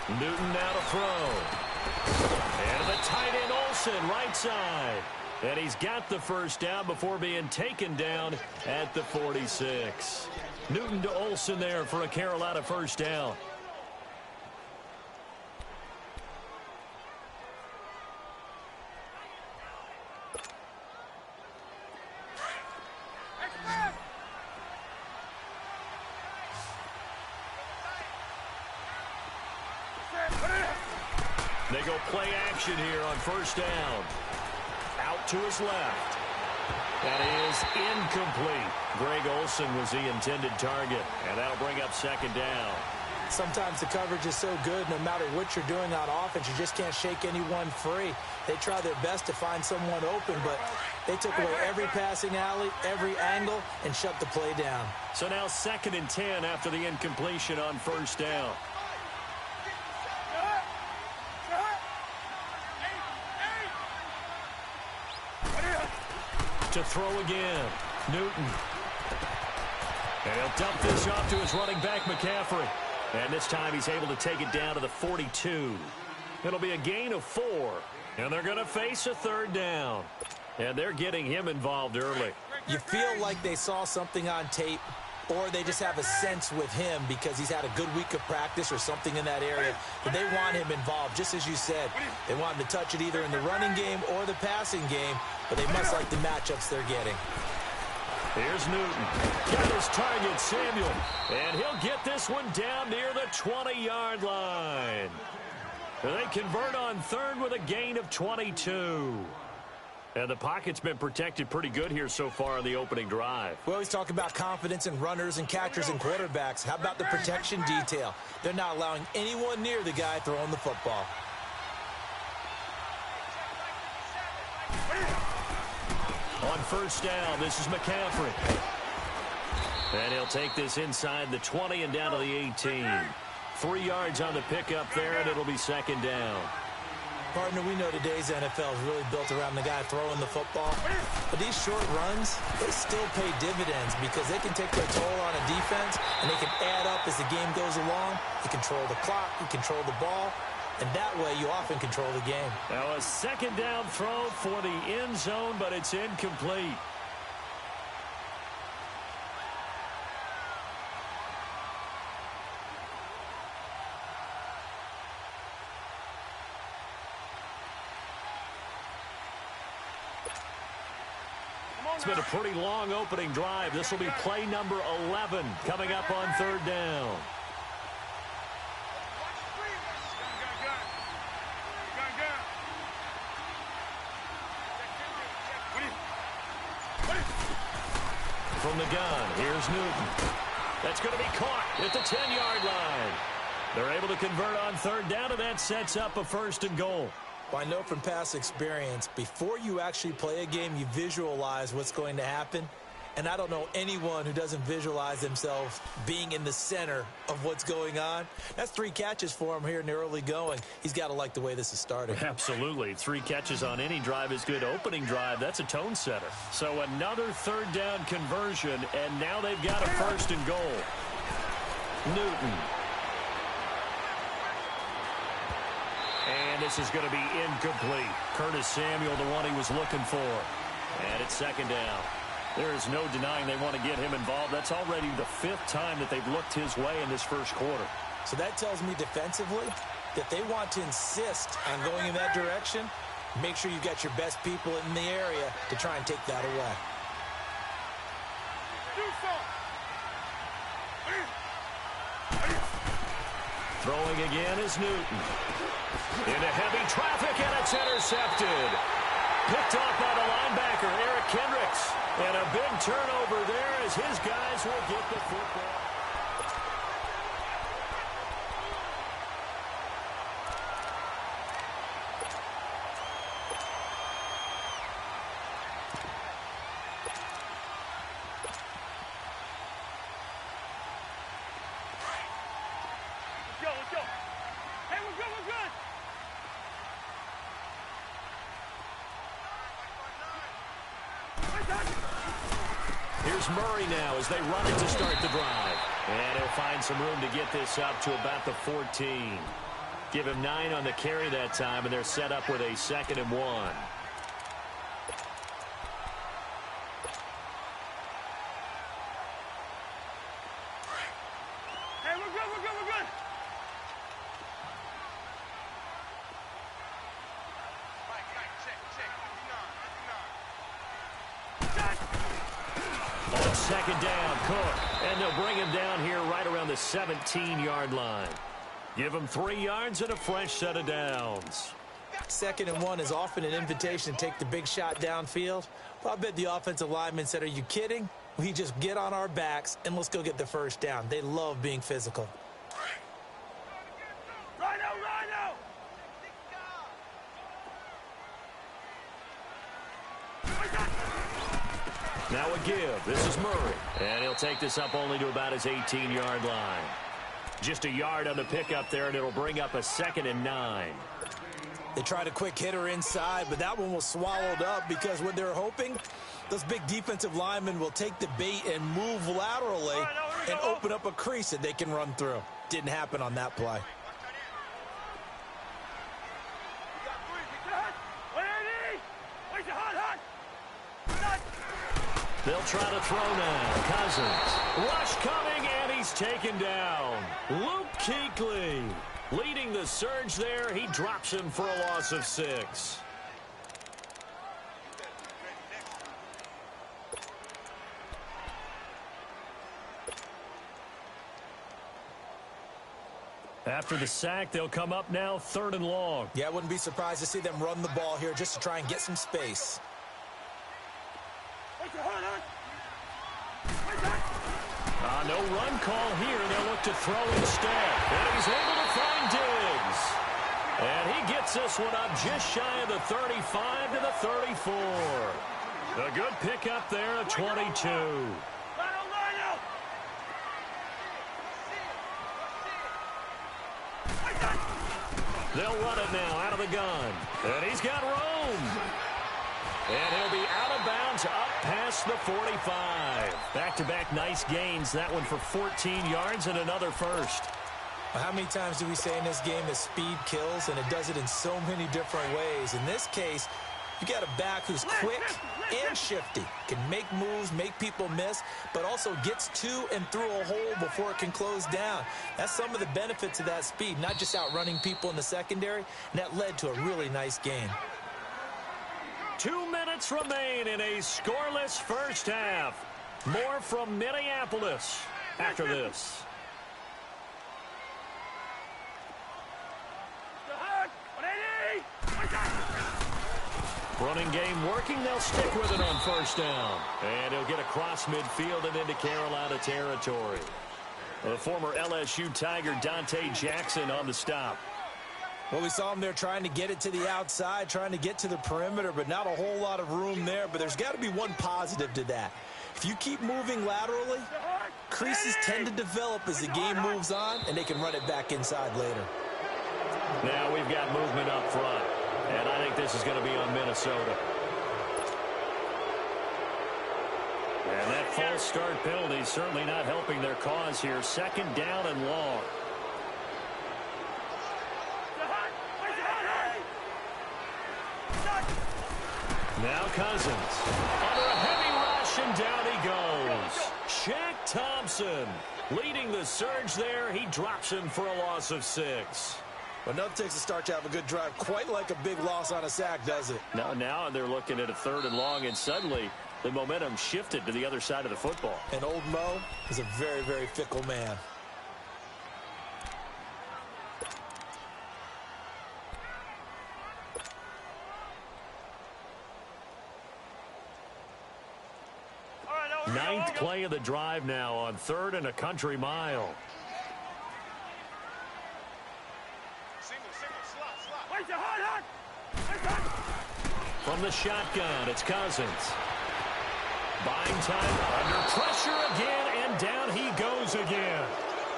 Newton now to throw. And the tight end Olsen, right side. And he's got the first down before being taken down at the 46. Newton to Olsen there for a Carolina first down. They go play action here on first down. Out to his left. That is incomplete. Greg Olsen was the intended target, and that'll bring up second down. Sometimes the coverage is so good, no matter what you're doing on offense, you just can't shake anyone free. They try their best to find someone open, but they took away every passing alley, every angle, and shut the play down. So now 2nd and 10 after the incompletion on first down. To throw again, Newton. And he'll dump this off to his running back, McCaffrey. And this time he's able to take it down to the 42. It'll be a gain of 4. And they're going to face a 3rd down. And they're getting him involved early. You feel like they saw something on tape, or they just have a sense with him because he's had a good week of practice or something in that area. But they want him involved, just as you said. They want him to touch it either in the running game or the passing game, but they must like the matchups they're getting. Here's Newton. Got his target, Samuel. And he'll get this one down near the 20-yard line. They convert on 3rd with a gain of 22. And the pocket's been protected pretty good here so far on the opening drive. We always talk about confidence in runners and catchers and quarterbacks. How about the protection detail? They're not allowing anyone near the guy throwing the football. On first down, this is McCaffrey. And he'll take this inside the 20 and down to the 18. 3 yards on the pickup there, and it'll be 2nd down. Partner, we know today's NFL is really built around the guy throwing the football. But these short runs, they still pay dividends because they can take their toll on a defense, and they can add up as the game goes along. You control the clock, you control the ball, and that way you often control the game. Now a 2nd down throw for the end zone, but it's incomplete. It's been a pretty long opening drive. This will be play number 11 coming up on 3rd down. From the gun, here's Newton. That's going to be caught at the 10-yard line. They're able to convert on 3rd down, and that sets up a 1st and goal. Well, I know from past experience, before you actually play a game, you visualize what's going to happen. And I don't know anyone who doesn't visualize themselves being in the center of what's going on. That's 3 catches for him here in the early going. He's got to like the way this is starting. Absolutely. 3 catches on any drive is good. Opening drive, that's a tone setter. So another 3rd down conversion, and now they've got a 1st and goal. Newton. And this is going to be incomplete. Curtis Samuel, the one he was looking for. And it's 2nd down. There is no denying they want to get him involved. That's already the 5th time that they've looked his way in this first quarter. So that tells me defensively that they want to insist on going in that direction. Make sure you've got your best people in the area to try and take that away. Throwing again is Newton. Into heavy traffic, and it's intercepted. Picked off by the linebacker, Eric Kendricks. And a big turnover there as his guys will get the football. Let's go. Hey, we're good, we're good. Here's Murray now as they run it to start the drive. And he'll find some room to get this up to about the 14. Give him 9 on the carry that time, and they're set up with a 2nd and 1. Hey, we're good, we're good, we're good. On 2nd down, Cook. And they'll bring him down here right around the 17-yard line. Give him 3 yards and a fresh set of downs. 2nd and 1 is often an invitation to take the big shot downfield. Well, I bet the offensive lineman said, are you kidding? We just get on our backs and let's go get the first down. They love being physical. Rhino! Now a give. This is Murray. And he'll take this up only to about his 18-yard line. Just a yard on the pickup there, and it'll bring up a 2nd and 9. They tried a quick hitter inside, but that one was swallowed up because what they're hoping, those big defensive linemen will take the bait and move laterally and open up a crease that they can run through. Didn't happen on that play. They'll try to throw now. Cousins. Rush coming, and he's taken down. Luke Kuechly leading the surge there. He drops him for a loss of 6. After the sack, they'll come up now 3rd and long. Yeah, I wouldn't be surprised to see them run the ball here just to try and get some space. No run call here. They'll look to throw instead. And he's able to find Diggs. And he gets this one up just shy of the 35 to the 34. A good pickup there at 22. They'll run it now out of the gun. And he's got room. And he'll be out of bounds up past the 45. Back-to-back nice gains. That one for 14 yards and another first. Well, how many times do we say in this game that speed kills, and it does it in so many different ways? In this case, you got a back who's quick and shifty, can make moves, make people miss, but also gets to and through a hole before it can close down. That's some of the benefits of that speed, not just outrunning people in the secondary, and that led to a really nice gain. 2 minutes remain in a scoreless first half. More from Minneapolis after this. Running game working. They'll stick with it on 1st down. And he'll get across midfield and into Carolina territory. The former LSU Tiger Dante Jackson on the stop. Well, we saw him there trying to get it to the outside, trying to get to the perimeter, but not a whole lot of room there. But there's got to be one positive to that. If you keep moving laterally, creases tend to develop as the game moves on, and they can run it back inside later. Now we've got movement up front, and I think this is going to be on Minnesota. And that false start penalty is certainly not helping their cause here. 2nd down and long. Now Cousins. Under a heavy rush, and down he goes. Shaq Thompson leading the surge there. He drops him for a loss of 6. Well, nothing takes a start to have a good drive quite like a big loss on a sack, does it? Now they're looking at a 3rd and long, and suddenly the momentum shifted to the other side of the football. And old Mo is a very, very fickle man. Ninth play of the drive now on 3rd and a country mile. From the shotgun, it's Cousins. Buying time, under pressure again, and down he goes again.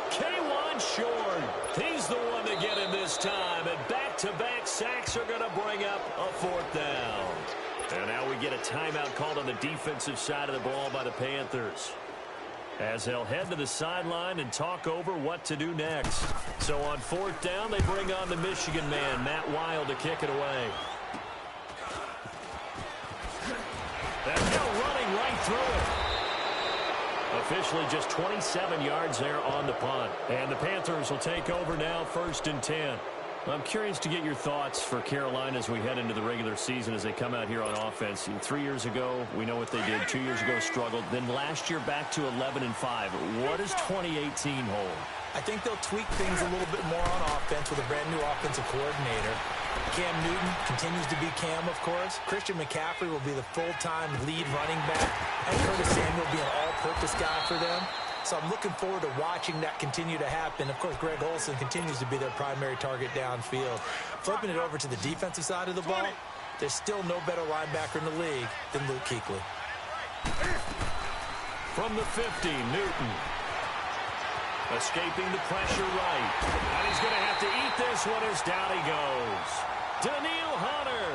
K1 short. He's the one to get him this time, and back-to-back sacks are going to bring up a 4th down. And now we get a timeout called on the defensive side of the ball by the Panthers. as they'll head to the sideline and talk over what to do next. So on 4th down, they bring on the Michigan man, Matt Wild, to kick it away. That's running right through it. Officially just 27 yards there on the punt. And the Panthers will take over now, 1st and 10. I'm curious to get your thoughts for Carolina as we head into the regular season as they come out here on offense. 3 years ago, we know what they did. 2 years ago, struggled. Then last year, back to 11-5. What does 2018 hold? I think they'll tweak things a little bit more on offense with a brand-new offensive coordinator. Cam Newton continues to be Cam, of course. Christian McCaffrey will be the full-time lead running back. And Curtis Samuel will be an all-purpose guy for them. So I'm looking forward to watching that continue to happen. Of course, Greg Olsen continues to be their primary target downfield. Flipping it over to the defensive side of the ball, there's still no better linebacker in the league than Luke Kuechly. From the 50, Newton. Escaping the pressure right. And he's going to have to eat this one as down he goes. Daniil Hunter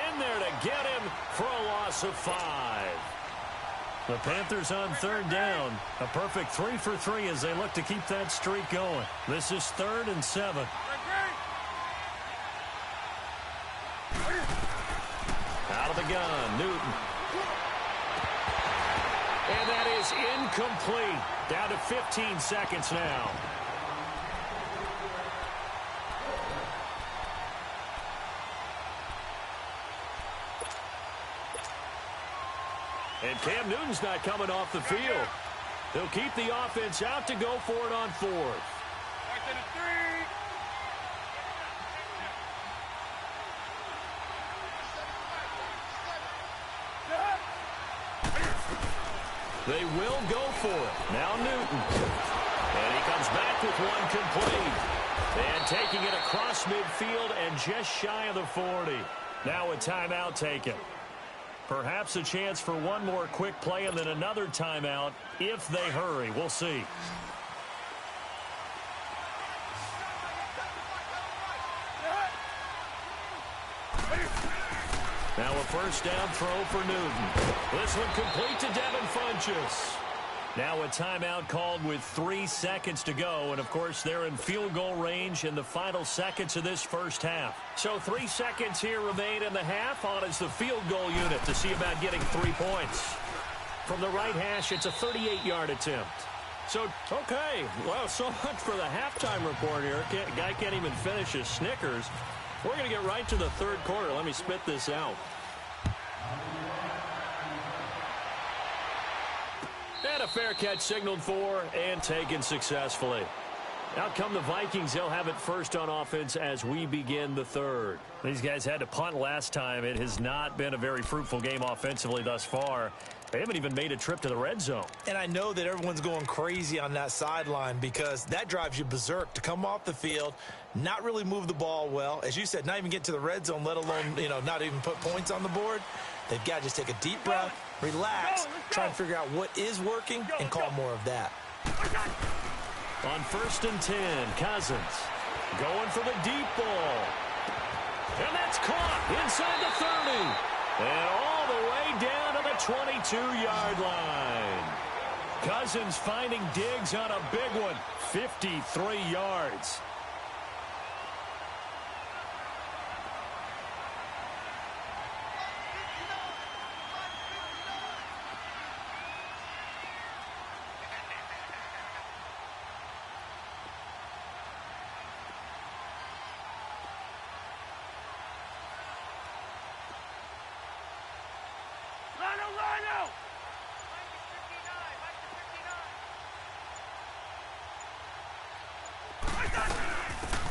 in there to get him for a loss of 5. The Panthers on 3rd down. A perfect 3 for 3 as they look to keep that streak going. This is 3rd and 7. Out of the gun, Newton. And that is incomplete. Down to 15 seconds now. And Cam Newton's not coming off the field. He'll keep the offense out to go for it on 4th. They will go for it. Now Newton. And he comes back with one complete. And taking it across midfield and just shy of the 40. Now a timeout taken. Perhaps a chance for one more quick play and then another timeout if they hurry. We'll see. Now a 1st down throw for Newton. This one complete to Devin Funchess. Now a timeout called with 3 seconds to go. And, of course, they're in field goal range in the final seconds of this first half. So 3 seconds here remain in the half. On is the field goal unit to see about getting 3 points. From the right hash, it's a 38-yard attempt. So, okay, well, so much for the halftime report here. Guy can't even finish his Snickers. We're going to get right to the 3rd quarter. Let me spit this out. And a fair catch signaled for and taken successfully. Out come the Vikings. They'll have it first on offense as we begin the 3rd. These guys had to punt last time. It has not been a very fruitful game offensively thus far. They haven't even made a trip to the red zone. And I know that everyone's going crazy on that sideline because that drives you berserk to come off the field, not really move the ball well. As you said, not even get to the red zone, let alone, not even put points on the board. They've got to just take a deep breath, relax, try and figure out what is working, and call more of that. On 1st and 10, Cousins going for the deep ball. And that's caught inside the 30. And all the way down to the 22-yard line. Cousins finding Diggs on a big one, 53 yards.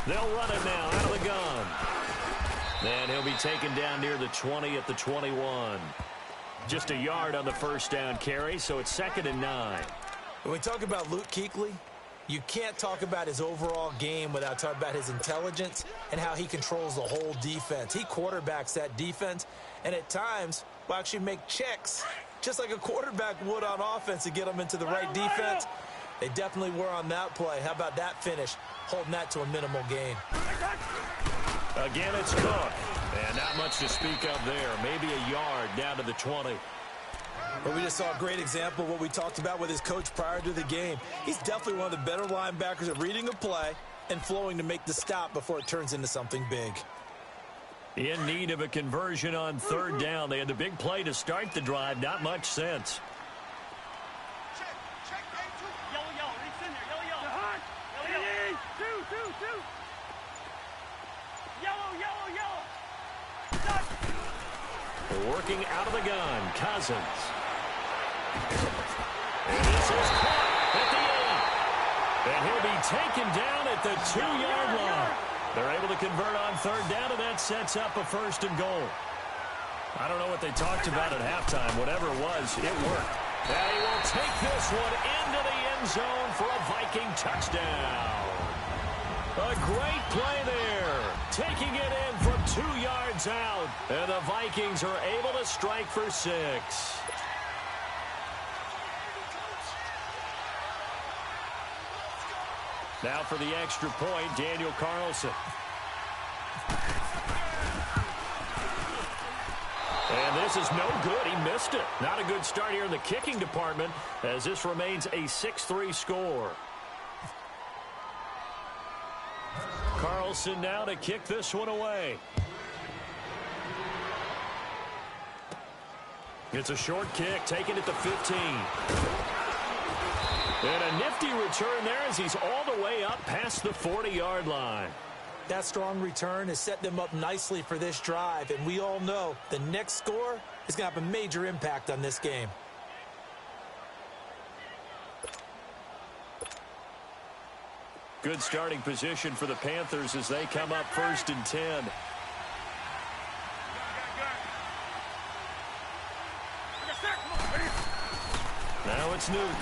They'll run it now out of the gun. And he'll be taken down near the 20 at the 21. Just a yard on the 1st down carry, so it's 2nd and 9. When we talk about Luke Kuechly, you can't talk about his overall game without talking about his intelligence and how he controls the whole defense. He quarterbacks that defense, and at times will actually make checks, just like a quarterback would on offense to get them into the right defense. They definitely were on that play. How about that finish? Holding that to a minimal gain. Again, it's Cook. And not much to speak of there. Maybe a yard down to the 20. Well, we just saw a great example of what we talked about with his coach prior to the game. He's definitely one of the better linebackers at reading a play and flowing to make the stop before it turns into something big. In need of a conversion on third down. They had the big play to start the drive. Not much sense. Working out of the gun, Cousins. And this is caught at the 8. And he'll be taken down at the 2-yard line. They're able to convert on third down, and that sets up a 1st and goal. I don't know what they talked about at halftime. Whatever it was, it worked. And he will take this one into the end zone for a Viking touchdown. A great play there. Taking it in from 2 yards out. And the Vikings are able to strike for 6. Now for the extra point, Daniel Carlson. And this is no good. He missed it. Not a good start here in the kicking department as this remains a 6-3 score. Carlson now to kick this one away. It's a short kick, taken at the 15. And a nifty return there as he's all the way up past the 40-yard line. That strong return has set them up nicely for this drive, and we all know the next score is going to have a major impact on this game. Good starting position for the Panthers as they come up 1st and 10. Now it's Newton.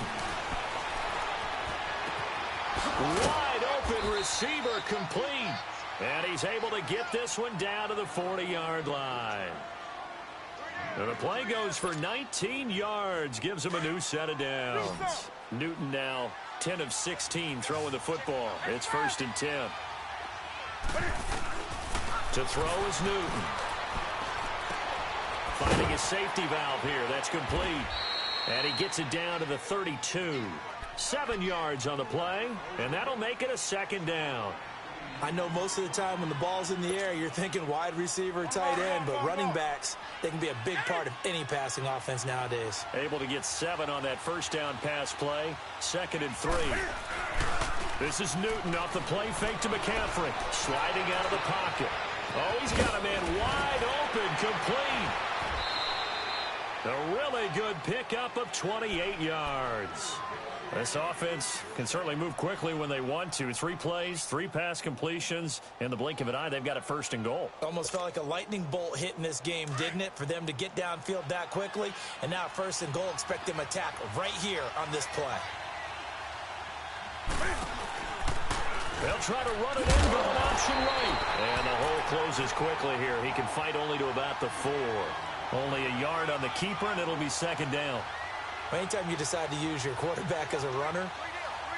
Wide open receiver complete. And he's able to get this one down to the 40-yard line. And the play goes for 19 yards. Gives him a new set of downs. Newton now 10 of 16 throwing the football. It's 1st and 10. To throw is Newton. Finding a safety valve here. That's complete. And he gets it down to the 32. 7 yards on the play, and that'll make it a 2nd down. I know most of the time when the ball's in the air, you're thinking wide receiver, tight end, but running backs, they can be a big part of any passing offense nowadays. Able to get 7 on that 1st down pass play. 2nd and 3. This is Newton off the play fake to McCaffrey. Sliding out of the pocket. Oh, he's got a man wide open, complete. A really good pickup of 28 yards. This offense can certainly move quickly when they want to. 3 plays, 3 pass completions. In the blink of an eye, they've got it 1st and goal. Almost felt like a lightning bolt hit in this game, didn't it? For them to get downfield that quickly. And now 1st and goal, expect them to attack right here on this play. They'll try to run it in, going option right. And the hole closes quickly here. He can fight only to about the 4. Only a yard on the keeper, and it'll be 2nd down. Anytime you decide to use your quarterback as a runner,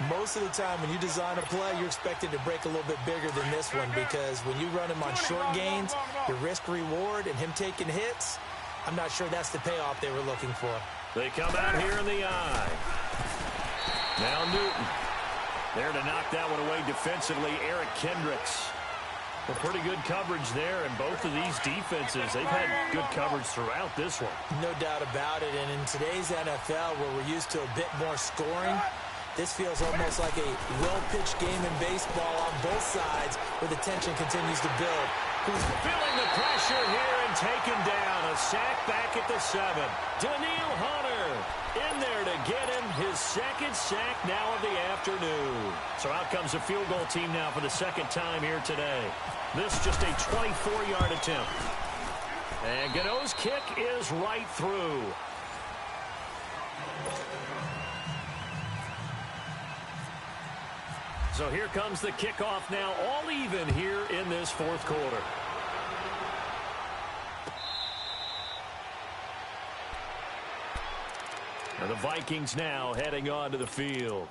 most of the time when you design a play, you're expected to break a little bit bigger than this one, because when you run him on short gains, your risk-reward and him taking hits, I'm not sure that's the payoff they were looking for. They come out here in the eye. Now Newton. There to knock that one away defensively, Eric Kendricks. Well, pretty good coverage there, and both of these defenses, they've had good coverage throughout this one. No doubt about it, and in today's NFL, where we're used to a bit more scoring, this feels almost like a well-pitched game in baseball on both sides, where the tension continues to build. Who's feeling the pressure here and taken down? A sack back at the 7. Daniil Hunter in there to get him his 2nd sack now of the afternoon. So out comes the field goal team now for the 2nd time here today. This just a 24-yard attempt. And Godot's kick is right through. So here comes the kickoff now, all even here in this 4th quarter. And the Vikings now heading onto the field.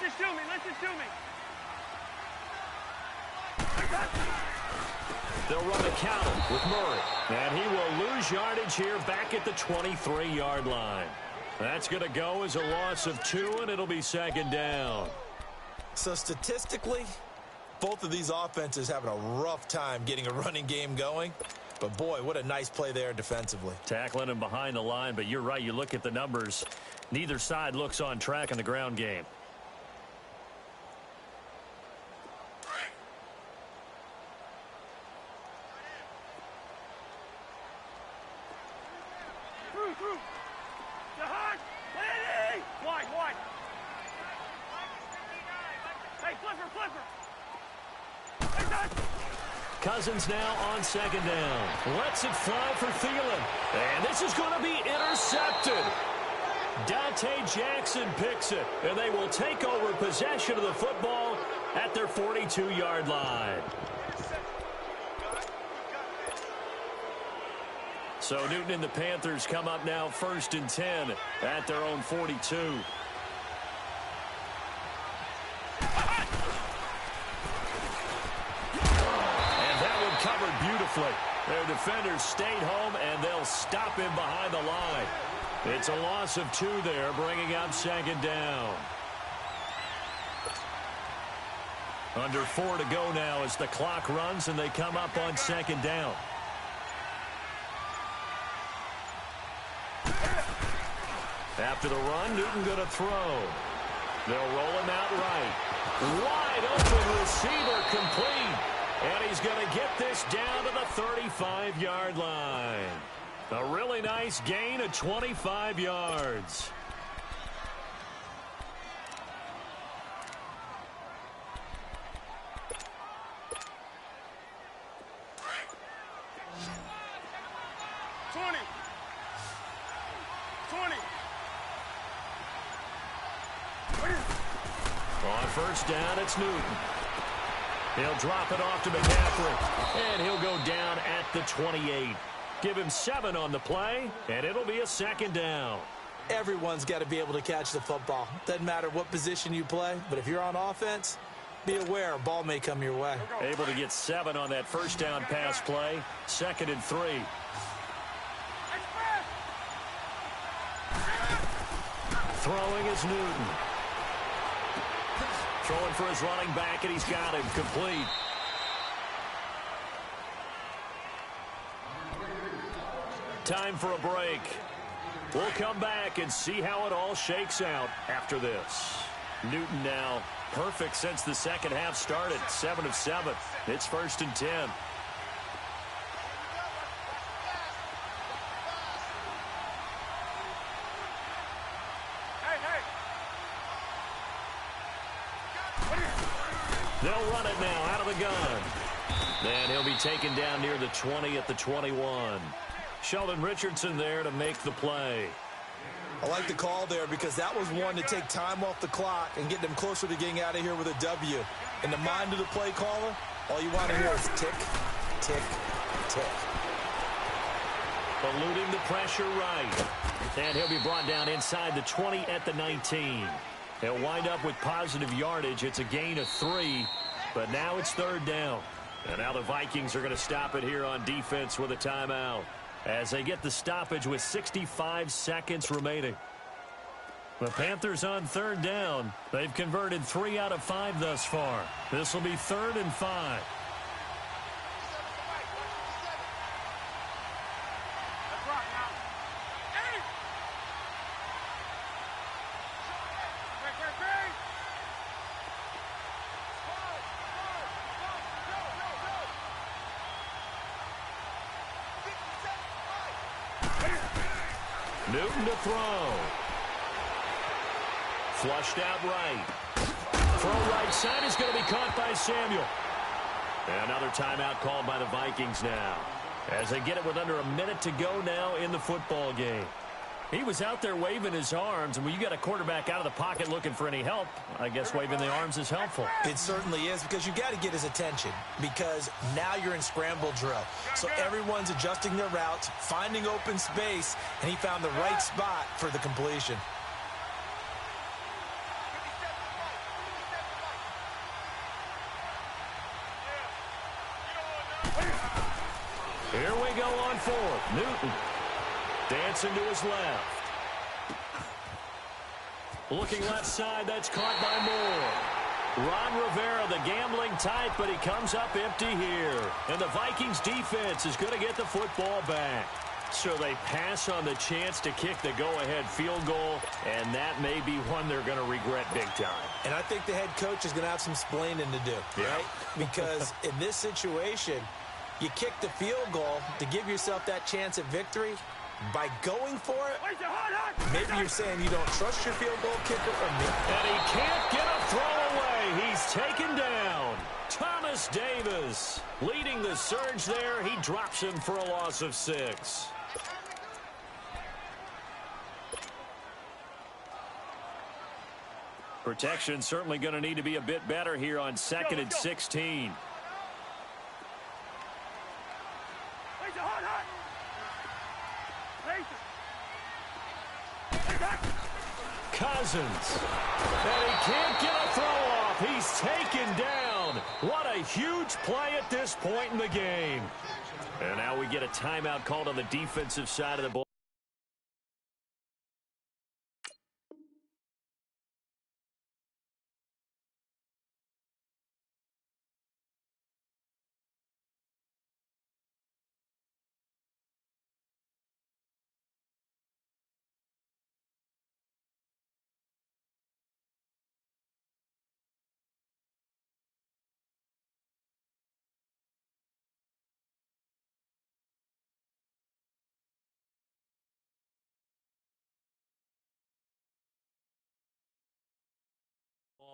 Listen to me. Listen to me. They'll run the counter with Murray. And he will lose yardage here back at the 23-yard line. That's going to go as a loss of 2, and it'll be second down. So statistically, both of these offenses having a rough time getting a running game going. But, boy, what a nice play there defensively. Tackling him behind the line, but you're right. You look at the numbers. Neither side looks on track in the ground game. Cousins now on second down. Lets it fly for Thielen. And this is going to be intercepted. Dante Jackson picks it. And they will take over possession of the football at their 42-yard line. So Newton and the Panthers come up now 1st and 10 at their own 42. Covered beautifully. Their defenders stayed home, and they'll stop him behind the line. It's a loss of 2 there, bringing up second down. Under 4 to go now as the clock runs, and they come up on second down. After the run, Newton going to throw. They'll roll him out right. Wide open receiver complete. And he's going to get this down to the 35-yard line. A really nice gain of 25 yards. On first down, it's Newton. He'll drop it off to McCaffrey, and he'll go down at the 28. Give him 7 on the play, and it'll be a second down. Everyone's got to be able to catch the football. Doesn't matter what position you play, but if you're on offense, be aware a ball may come your way. Able to get 7 on that first down pass play. 2nd and 3. Throwing is Newton. Throwing for his running back, and he's got him complete. Time for a break. We'll come back and see how it all shakes out after this. Newton now perfect since the second half started. 7 of 7. It's 1st and 10. They'll run it now out of the gun. And he'll be taken down near the 20 at the 21. Sheldon Richardson there to make the play. I like the call there because that was one to take time off the clock and get them closer to getting out of here with a W. In the mind of the play caller, all you want to hear is tick, tick, tick. Eluding the pressure right. And he'll be brought down inside the 20 at the 19. He'll wind up with positive yardage. It's a gain of 3, but now it's 3rd down. And now the Vikings are going to stop it here on defense with a timeout as they get the stoppage with 65 seconds remaining. The Panthers on 3rd down. They've converted 3 out of 5 thus far. This will be 3rd and 5. Newton to throw. Flushed out right. Throw right side is going to be caught by Samuel. And another timeout called by the Vikings now, as they get it with under a minute to go now in the football game. He was out there waving his arms, and when you got a quarterback out of the pocket looking for any help, I guess waving the arms is helpful. It certainly is, because you got to get his attention, because now you're in scramble drill. So everyone's adjusting their routes, finding open space, and he found the right spot for the completion. go on fourth. Newton dancing to his left. Looking left side, that's caught by Moore. Ron Rivera, the gambling type, but he comes up empty here. And the Vikings defense is going to get the football back. So they pass on the chance to kick the go-ahead field goal, and that may be one they're going to regret big time. And I think the head coach is going to have some splaining to do, right? Because in this situation, you kick the field goal to give yourself that chance at victory. By going for it, maybe you're saying you don't trust your field goal kicker or me. And he can't get a throw away. He's taken down. Thomas Davis leading the surge there. He drops him for a loss of 6. Protection certainly going to need to be a bit better here on 2nd and 16. Cousins. And he can't get a throw off. He's taken down. What a huge play at this point in the game. And now we get a timeout called on the defensive side of the ball.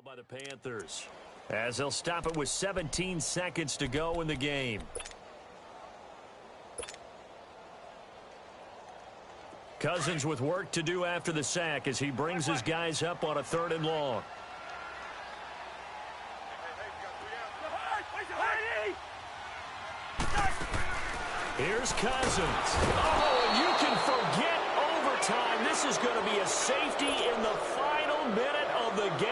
By the Panthers, as they'll stop it with 17 seconds to go in the game. Cousins with work to do after the sack as he brings his guys up on a 3rd and long. Here's Cousins. Oh, and you can forget overtime. This is going to be a safety in the final minute of the game.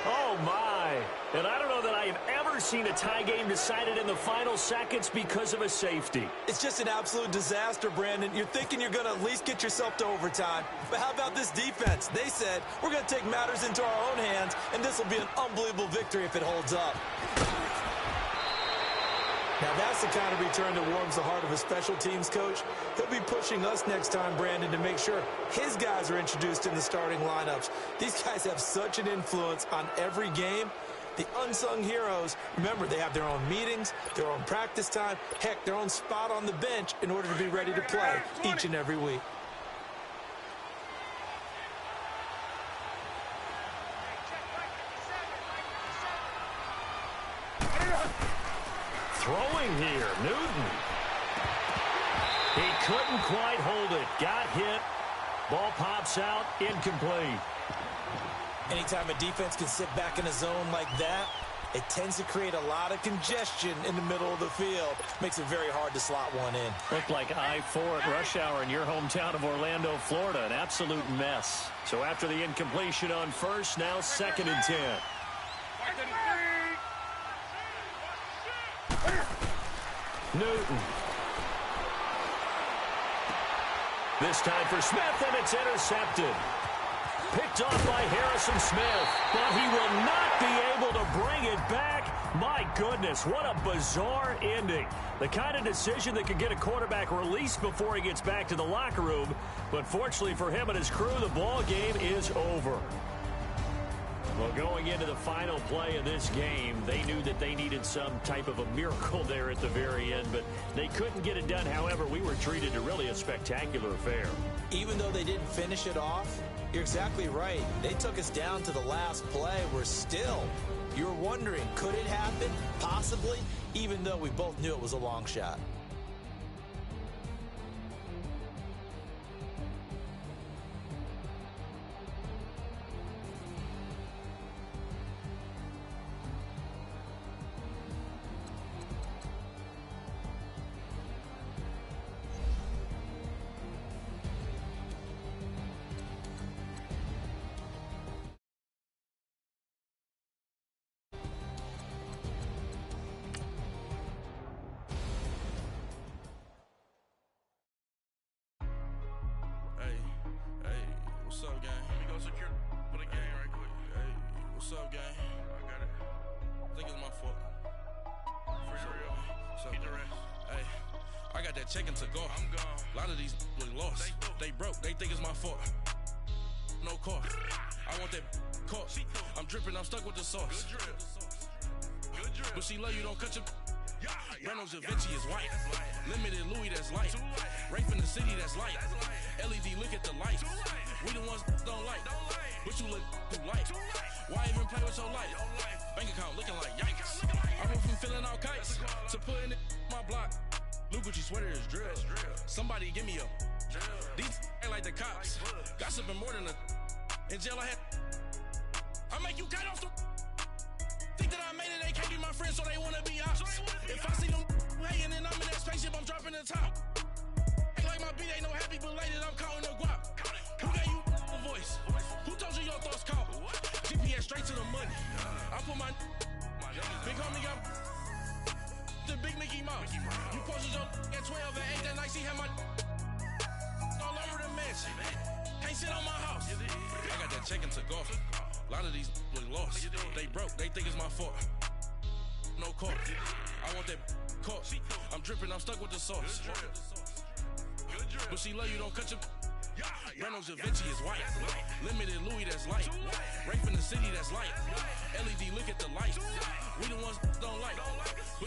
Oh, my. And I don't know that I have ever seen a tie game decided in the final seconds because of a safety. It's just an absolute disaster, Brandon. You're thinking you're going to at least get yourself to overtime. But how about this defense? They said, we're going to take matters into our own hands, and this will be an unbelievable victory if it holds up. Now, that's the kind of return that warms the heart of a special teams coach. He'll be pushing us next time, Brandon, to make sure his guys are introduced in the starting lineups. These guys have such an influence on every game. The unsung heroes, remember, they have their own meetings, their own practice time, heck, their own spot on the bench in order to be ready to play each and every week. Throwing here, Newton. He couldn't quite hold it. Got hit. Ball pops out, incomplete. Anytime a defense can sit back in a zone like that, it tends to create a lot of congestion in the middle of the field. Makes it very hard to slot one in. Looked like I-4 at rush hour in your hometown of Orlando, Florida. An absolute mess. So after the incompletion on 1st, now 2nd and 10. Newton. This time for Smith, and it's intercepted. Picked off by Harrison Smith, but he will not be able to bring it back. My goodness, what a bizarre ending. The kind of decision that could get a quarterback released before he gets back to the locker room. But fortunately for him and his crew, the ball game is over. Well, going into the final play of this game, they knew that they needed some type of a miracle there at the very end, but they couldn't get it done. However, we were treated to really a spectacular affair. Even though they didn't finish it off, you're exactly right. They took us down to the last play. We're still, you're wondering, could it happen? Possibly, even though we both knew it was a long shot. What's up, gang? Let me go secure for the game right quick. Hey, what's up, gang? I got it. I think it's my fault. For real. What's up, Keep the gang? rest. Hey, I got that check and took off. I'm gone. A lot of these look lost. They broke. They think it's my fault. No car. I want that caught. I'm dripping. I'm stuck with the sauce. Good drip. Good drip. But she love you. Don't cut your. Yeah, Reynolds Da Vinci is white. That's light. Limited Louis, that's light. Too light. Rape in the city, that's light. That's light. LED, look at the lights. Too light. We the ones don't like. Don't like. But you look too light. Too light. Why even play with your life? Your life. Bank account looking like yikes. Looking like I went from filling out kites That's a call out. to putting it in my block. New Gucci sweater is drill. That's drill. Somebody give me a. Drill. These ain't like the cops. Like bugs. Gossiping more than a. In jail I had. I make you cut off the. Think that I made it, they can't be my friends, so they wanna be ops. If I see them hating and I'm in that spaceship, I'm dropping the top. Ain't like my beat, ain't no happy belated, I'm counting the guap. Who gave you a voice? Who told you your thoughts count? GPS straight to the money. I put my big homie got the big Mickey Mouse. You posted your at 12 and 8 that night, she had my all over the mansion. Can't sit on my house. I got that check and took off. A lot of these look lost. They broke, they think it's my fault. No car. I want that caught. I'm dripping, I'm stuck with the sauce. Good drip. But she love you, don't cut your. Yeah, Reynolds Da Vinci is white. That's light. Limited Louis, that's light. Too light. Rape in the city, that's light. LED, look at the lights. Too light. We the ones don't like. Don't like us.